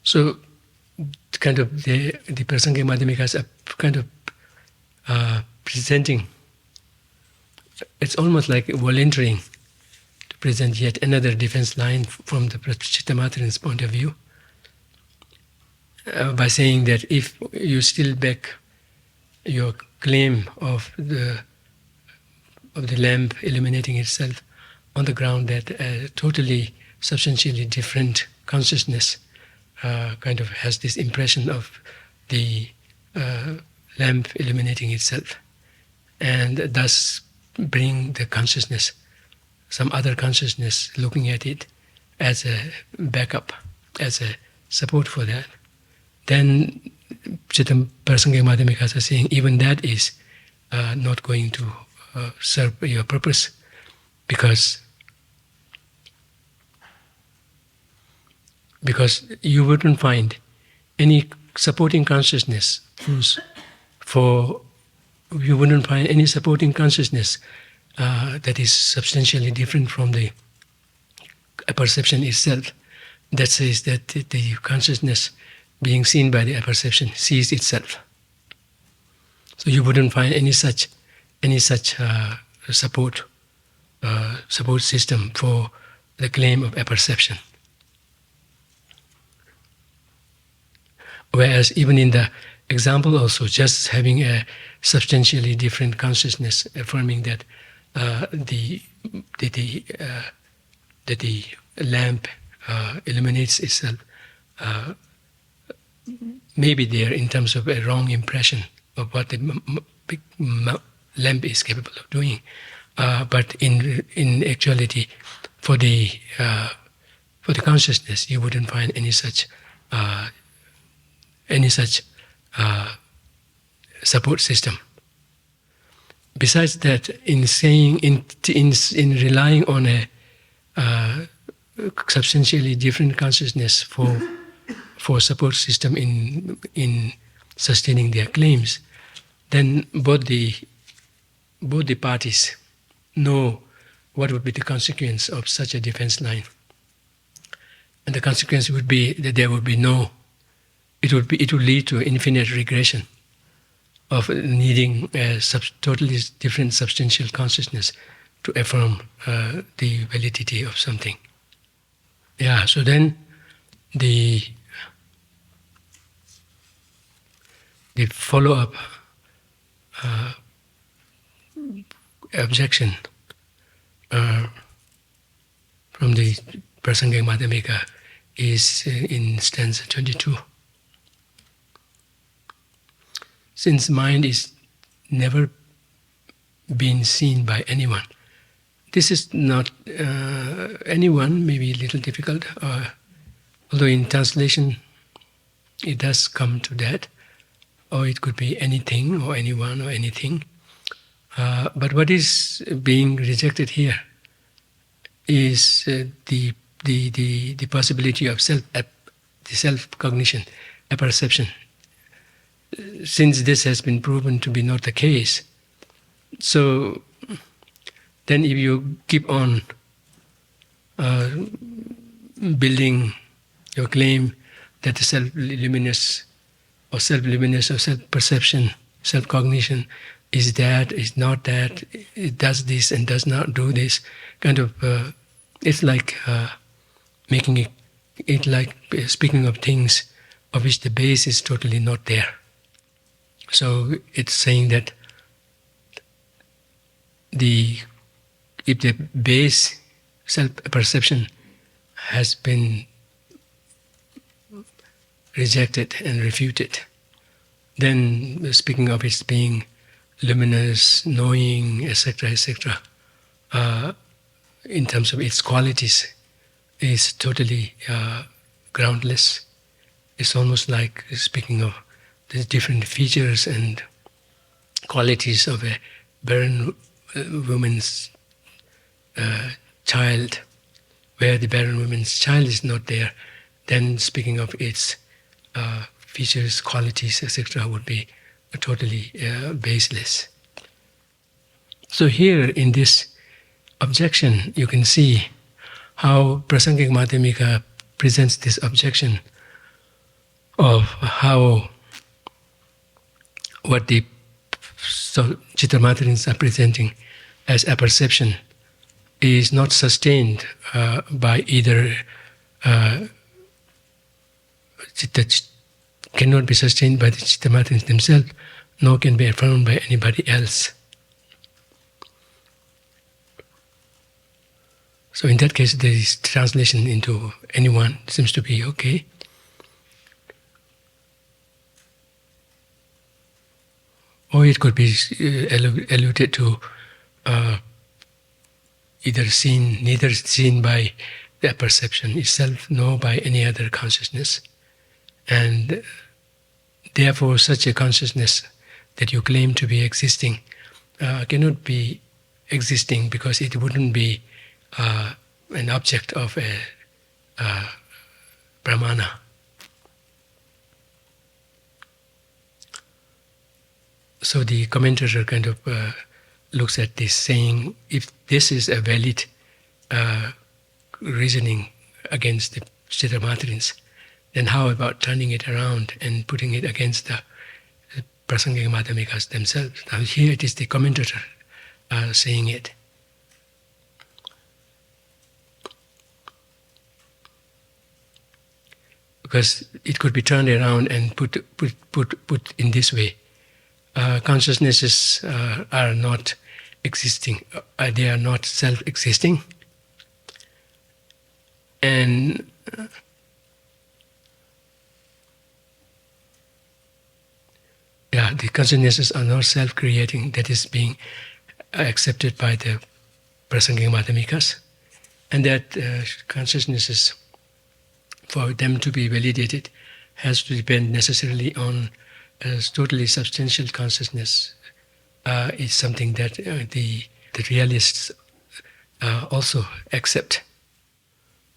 So, kind of the Prasangika Madhyamikas are kind of presenting. It's almost like volunteering to present yet another defense line from the Cittamatrin's point of view, by saying that if you still back your claim of the lamp illuminating itself on the ground that a totally substantially different consciousness kind of has this impression of the lamp illuminating itself, and thus bring the consciousness, some other consciousness, looking at it as a backup, as a support for that, then Prasangika Madhyamikas are saying even that is not going to serve your purpose, because you wouldn't find any supporting consciousness you wouldn't find any supporting consciousness that is substantially different from the apperception itself, that says that the consciousness being seen by the apperception sees itself. So you wouldn't find any such support system for the claim of apperception. Whereas even in the example also, just having a substantially different consciousness affirming that the lamp illuminates itself may be there in terms of a wrong impression of what the lamp is capable of doing, but in actuality, for the consciousness, you wouldn't find any such support system. Besides that, in saying in relying on a substantially different consciousness for support system in sustaining their claims, then both the parties know what would be the consequence of such a defense line, and the consequence would be that there would be it would lead to infinite regression of needing a totally different substantial consciousness to affirm the validity of something. Yeah, so then the follow-up objection from the Prasangika Madhyamika is in stanza 22. Since mind is never been seen by anyone, this is not anyone, maybe a little difficult, although in translation it does come to that, or it could be anything or anyone or anything. But what is being rejected here is the possibility of self-cognition, apperception. since this has been proven to be not the case, so then if you keep on building your claim that the self-luminous or self-perception, self-cognition is that, is not that, it does this and does not do this, kind of, it's like making it like speaking of things of which the base is totally not there. So it's saying that if the base self-perception has been rejected and refuted, then speaking of its being luminous, knowing, etc., in terms of its qualities, is totally groundless. It's almost like speaking of the different features and qualities of a barren woman's child, where the barren woman's child is not there, then speaking of its features, qualities, etc., would be totally baseless. So here in this objection, you can see how Prasangika Madhyamika presents this objection of how what the Cittamatrins are presenting as a perception is not sustained by either cannot be sustained by the Cittamatrins themselves, nor can be affirmed by anybody else. So in that case, this translation into anyone seems to be okay. Or it could be alluded to neither seen by the perception itself, nor by any other consciousness. And therefore, such a consciousness that you claim to be existing cannot be existing, because it wouldn't be an object of a pramana. So the commentator kind of looks at this, saying, if this is a valid reasoning against the Cittamatrins, then how about turning it around and putting it against the Prasangika Madhyamikas themselves? Now here it is the commentator saying it. Because it could be turned around and put in this way. Consciousnesses are not existing, they are not self-existing, and the consciousnesses are not self-creating, that is being accepted by the Prasangika Madhyamikas, and that consciousnesses, for them to be validated, has to depend necessarily on totally substantial consciousness, is something that the realists also accept.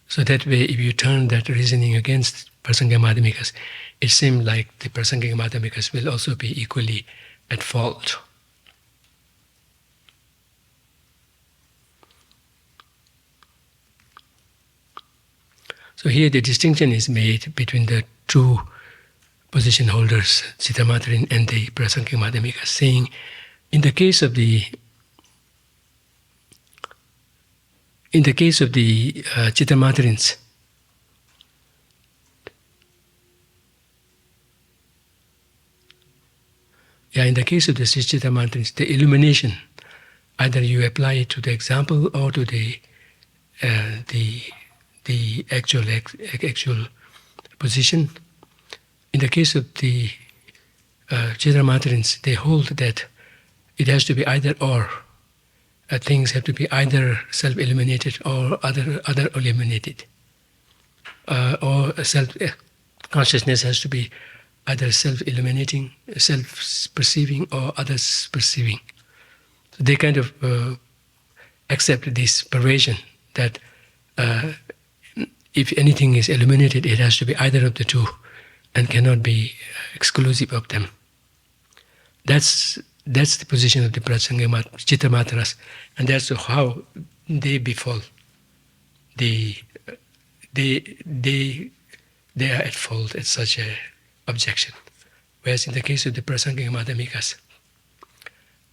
So that way, if you turn that reasoning against Prasangika Madhyamikas, it seems like the Prasangika Madhyamikas will also be equally at fault. So here the distinction is made between the two position holders, Cittamatrin and the Prasangika Madhyamika, saying, in the case of the Cittamatrins, in the case of the Cittamatrins, the illumination, either you apply it to the example or to the actual position. In the case of the Cittamatrins, they hold that it has to be either or. Things have to be either self-illuminated or other illuminated. Or self-consciousness has to be either self-illuminating, self-perceiving, or others perceiving. So they kind of accept this perversion that if anything is illuminated, it has to be either of the two and cannot be exclusive of them. That's the position of the Prasangika Chittamatras, and that's how they befall. They are at fault at such a objection. Whereas in the case of the Prasangika Madhyamikas,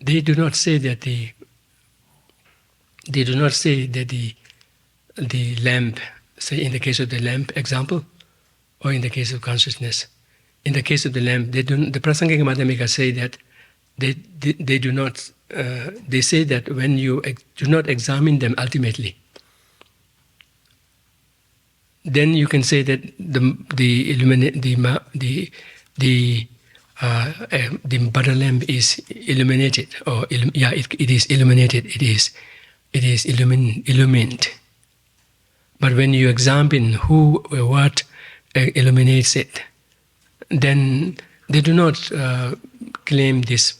they do not say that the lamp, say in the case of the lamp example, or in the case of consciousness. In the case of the lamp, the Prasangika Madhyamikas say that they do not. They say that when you do not examine them ultimately, then you can say that the butter lamp is illuminated, or it is illuminated. It is illumined. But when you examine who or what illuminates it, then they do not claim this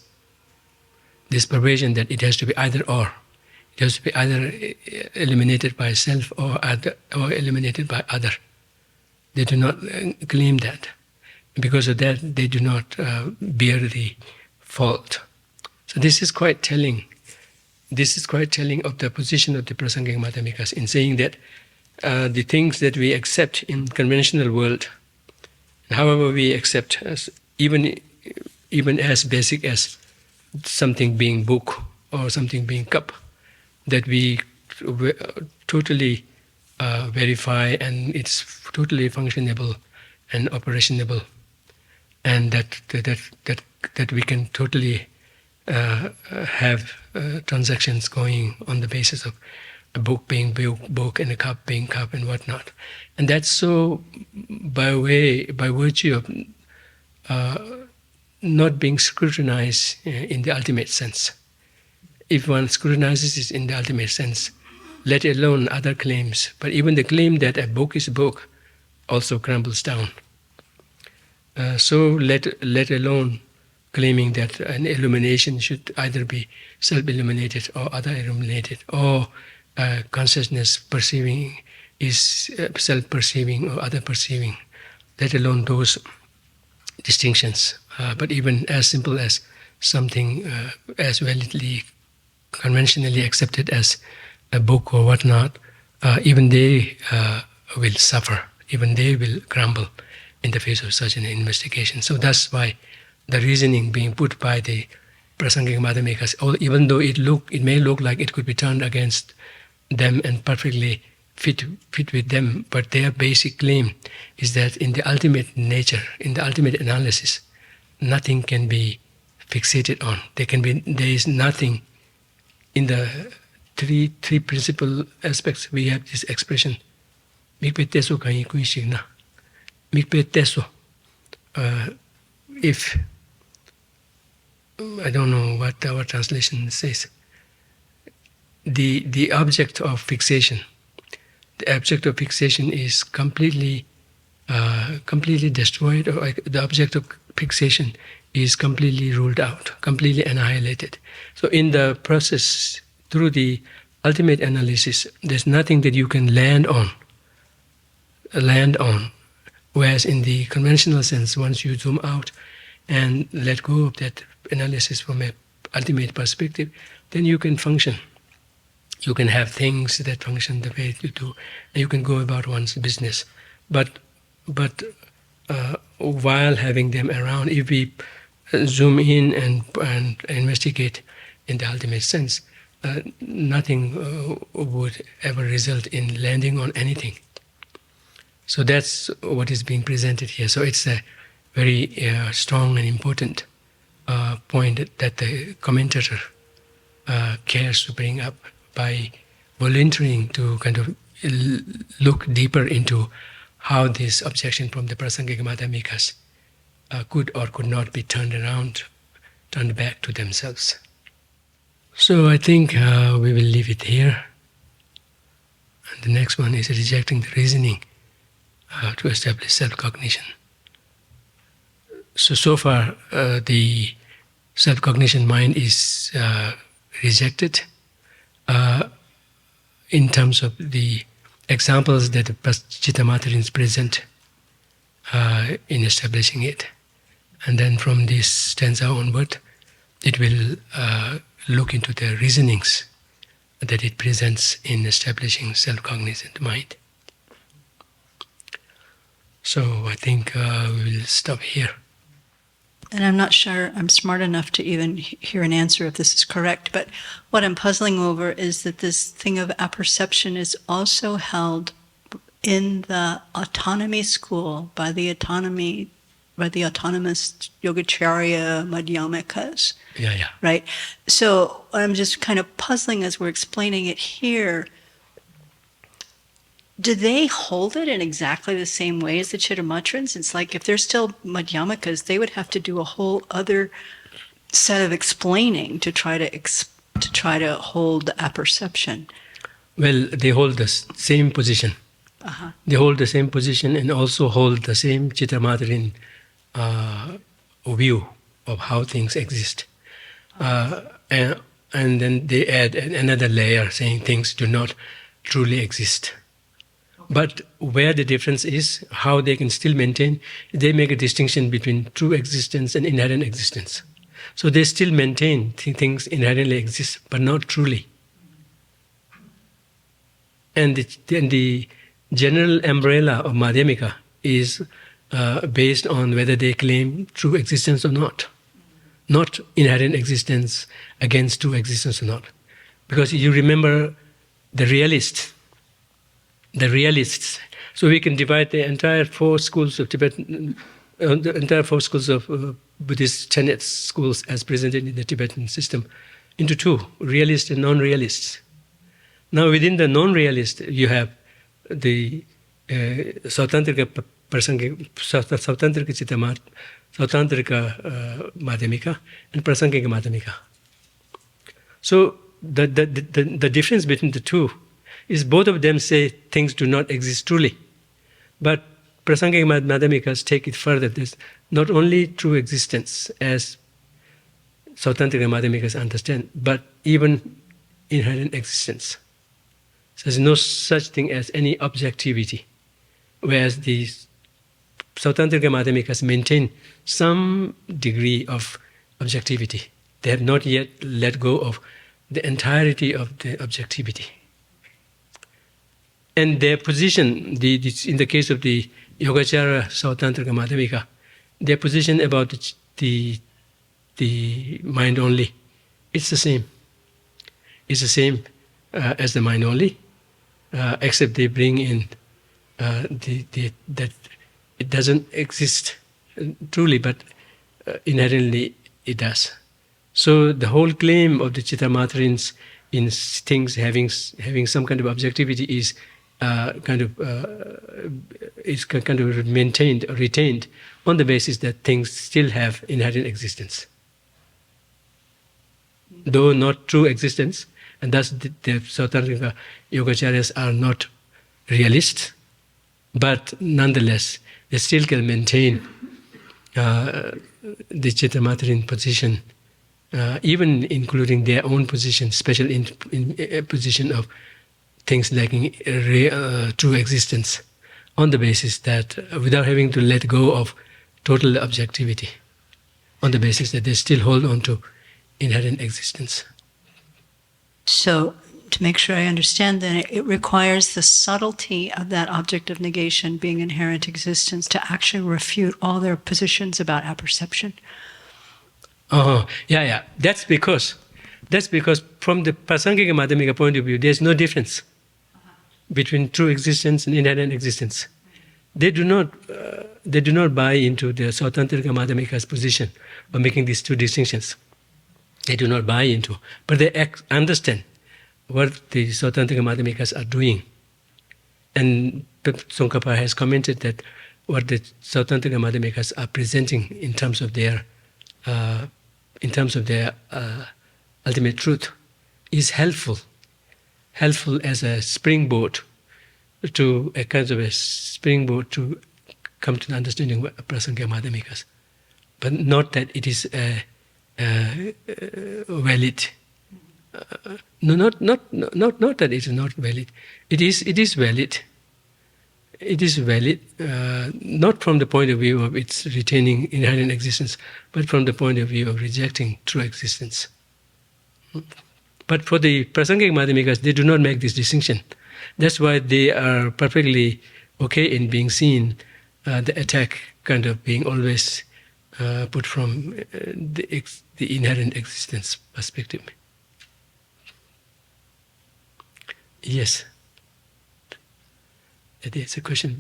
perversion that it has to be either or. It has to be either eliminated by self or eliminated by other. They do not claim that. Because of that, they do not bear the fault. So this is quite telling. This is quite telling of the position of the Prasangika Madhyamikas in saying that the things that we accept in conventional world, however we accept, as even as basic as something being book or something being cup, that we totally verify and it's totally functionable and operationable, and that we can totally have transactions going on the basis of a book being book and a cup being cup and whatnot. And that's so by virtue of not being scrutinized in the ultimate sense. If one scrutinizes it in the ultimate sense, let alone other claims, but even the claim that a book is a book also crumbles down. So let alone claiming that an illumination should either be self-illuminated or other illuminated, or consciousness perceiving is self-perceiving or other perceiving, let alone those distinctions. But even as simple as something as validly, conventionally accepted as a book or whatnot, even they will suffer, even they will crumble in the face of such an investigation. So that's why the reasoning being put by the Prasangika Madhyamikas, even though it may look like it could be turned against them and perfectly fit with them, but their basic claim is that in the ultimate nature, in the ultimate analysis, nothing can be fixated on. There is nothing in the three principal aspects. We have this expression, mikpe teso kanyi kui shigna. Mikpe teso. If I don't know what our translation says, the object of fixation. The object of fixation is completely destroyed, or the object of fixation is completely ruled out, completely annihilated. So in the process, through the ultimate analysis, there's nothing that you can land on. Whereas in the conventional sense, once you zoom out and let go of that analysis from an ultimate perspective, then you can function. You can have things that function the way you do, and you can go about one's business. But while having them around, if we zoom in and investigate in the ultimate sense, nothing would ever result in landing on anything. So that's what is being presented here. So it's a very strong and important point that the commentator cares to bring up by volunteering to kind of look deeper into how this objection from the Prasangika Madhyamikas could or could not be turned back to themselves. So I think we will leave it here. And the next one is rejecting the reasoning to establish self-cognition. So far, the self-cognition mind is rejected in terms of the examples that the Cittamatrin present in establishing it. And then from this stanza onward, it will look into the reasonings that it presents in establishing self-cognizant mind. So I think we will stop here. And I'm not sure I'm smart enough to even hear an answer if this is correct, but what I'm puzzling over is that this thing of apperception is also held in the autonomy school by the autonomous Yogacharya Madhyamikas. Yeah. Right? So I'm just kind of puzzling as we're explaining it here. Do they hold it in exactly the same way as the Cittamatrins? It's like if they're still Madhyamikas, they would have to do a whole other set of explaining to try to hold the apperception. Well, they hold the same position. Uh-huh. They hold the same position and also hold the same Cittamatrin view of how things exist. And then they add another layer saying things do not truly exist. But where the difference is, how they can still maintain, they make a distinction between true existence and inherent existence. So they still maintain things inherently exist, but not truly. And the general umbrella of Madhyamika is based on whether they claim true existence or not inherent existence against true existence or not. Because you remember the realists. So we can divide the entire four schools of Tibetan, the entire four schools of Buddhist tenets schools as presented in the Tibetan system into two, realists and non-realists. Now within the non-realist, you have the Sautantrika Cittamatrin, Sautantrika Madhyamika, and Prasangika Madhyamika. So the difference between the two is both of them say things do not exist truly. But Prasangika Madhyamikas take it further. There's not only true existence as Sautantrika Madhyamikas understand, but even inherent existence. So there's no such thing as any objectivity, whereas the Sautantrika Madhyamikas maintain some degree of objectivity. They have not yet let go of the entirety of the objectivity. And their position, in the case of the Yogacara Sautantrika Madhyamika, their position about the mind only, it's the same. It's the same as the mind only, except they bring in that it doesn't exist truly, but inherently it does. So the whole claim of the Cittamatrins in things having some kind of objectivity is kind of retained on the basis that things still have inherent existence, though not true existence, and thus the Sautantrika Yogacharyas are not realists, but nonetheless they still can maintain the Cittamatrin position, even including their own position, special in position of things lacking true existence, on the basis that without having to let go of total objectivity, on the basis that they still hold on to inherent existence. So, to make sure I understand, then it requires the subtlety of that object of negation being inherent existence to actually refute all their positions about apperception. Yeah. That's because from the Prasangika Madhyamika point of view, there's no difference between true existence and inherent existence. They do not buy into the Sautantrika Madhyamika's position of making these two distinctions. They do not buy into, but they understand what the Sautantrika Madhyamikas are doing. And Tsongkhapa has commented that what the Sautantrika Madhyamikas are presenting in terms of their ultimate truth is helpful as a springboard to come to the understanding of Prasangika Madhyamikas, but not that it is valid. Not that it is not valid. It is valid. it is valid, not from the point of view of its retaining inherent existence, but from the point of view of rejecting true existence. But for the Prasangika Madhyamikas, they do not make this distinction. That's why they are perfectly okay in being seen, the attack kind of being always put from the inherent existence perspective. Yes. It is a question.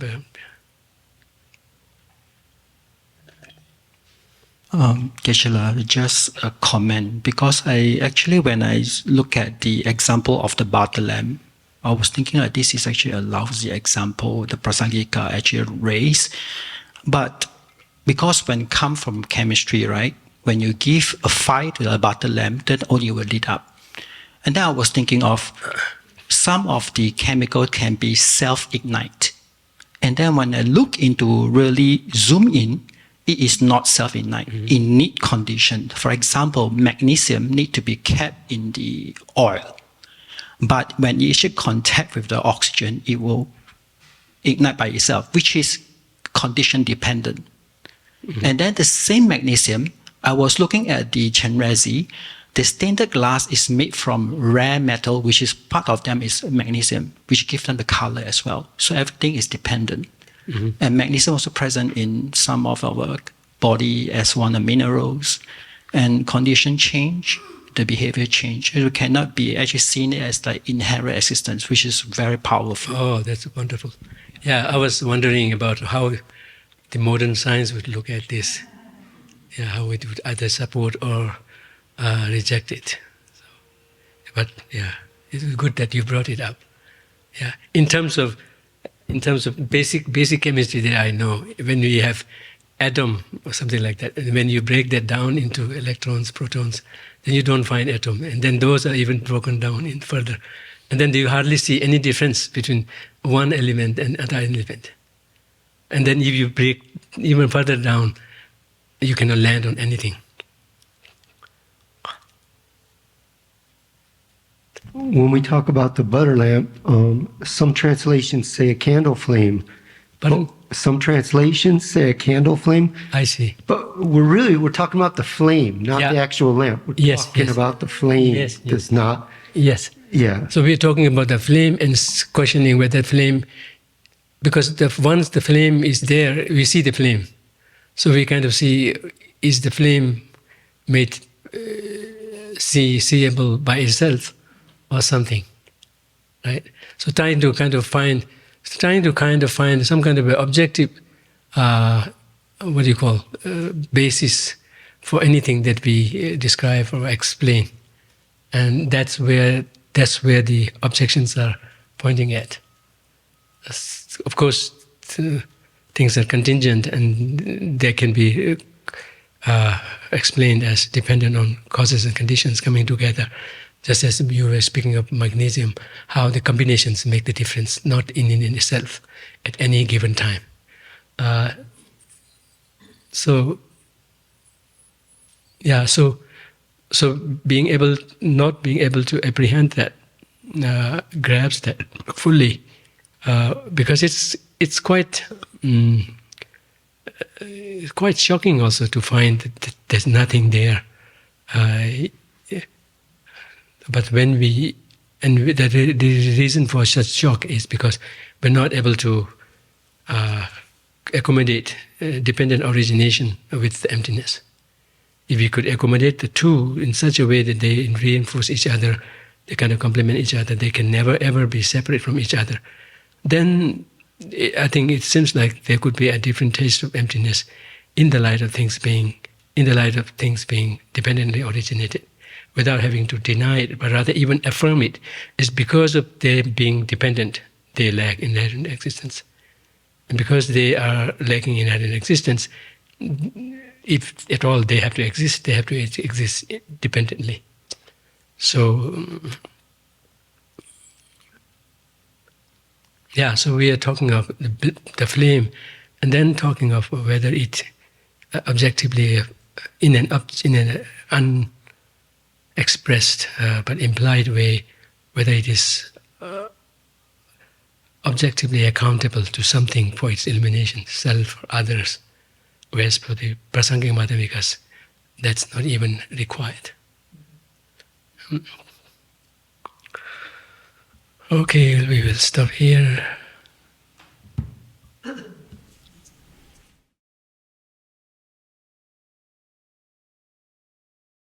Geshe, just a comment, because when I look at the example of the butter lamp, I was thinking that this is actually a lousy example the Prasangika actually raised. But because when it comes from chemistry, right, when you give a fire to a butter lamp, then only will lit up. And then I was thinking of some of the chemicals can be self-ignite. And then when I look into really zoom in, it is not self-ignite. It needs condition. For example, magnesium needs to be kept in the oil. But when it should contact with the oxygen, it will ignite by itself, which is condition dependent. And then the same magnesium, I was looking at the Chenrezig, the standard glass is made from rare metal, which is part of them is magnesium, which gives them the color as well. So everything is dependent. And magnesium also present in some of our body as one of minerals. And condition change, the behavior change. You cannot be actually seen as like inherent existence, which is very powerful. Oh, that's wonderful. Yeah, I was wondering about how the modern science would look at this. Yeah, how it would either support or reject it. So, but yeah, it's good that you brought it up. Yeah, in terms of basic chemistry that I know, when we have atom or something like that, and when you break that down into electrons, protons, then you don't find atom, and then those are even broken down in further, and then you hardly see any difference between one element and another element. And then if you break even further down, you cannot land on anything. When we talk about the butter lamp, some translations say a candle flame. Pardon? Some translations say a candle flame. I see. But we're talking about the flame, not the actual lamp. We're talking about the flame. Yes. Does not. Yes. Yeah. So we're talking about the flame and questioning whether flame, because once the flame is there, we see the flame. So we kind of see, is the flame made seeable by itself or something, right? So trying to kind of find some kind of an objective, basis for anything that we describe or explain, and that's where the objections are pointing at. Of course, things are contingent and they can be explained as dependent on causes and conditions coming together. Just as you were speaking of magnesium, how the combinations make the difference, not in itself, at any given time. So not being able to apprehend that, grasp that fully, because it's quite shocking also to find that there's nothing there. But the reason for such shock is because we're not able to accommodate dependent origination with the emptiness. If we could accommodate the two in such a way that they reinforce each other, they kind of complement each other, they can never ever be separate from each other, then I think it seems like there could be a different taste of emptiness in the light of things being dependently originated, without having to deny it, but rather even affirm it. It's because of their being dependent, they lack inherent existence. And because they are lacking inherent existence, if at all they have to exist, they have to exist dependently. So, so we are talking of the flame, and then talking of whether it objectively, in an unexpressed but implied way, whether it is objectively accountable to something for its illumination, self or others. Whereas for the Prasangika Madhyavikas, that's not even required. Okay, we will stop here.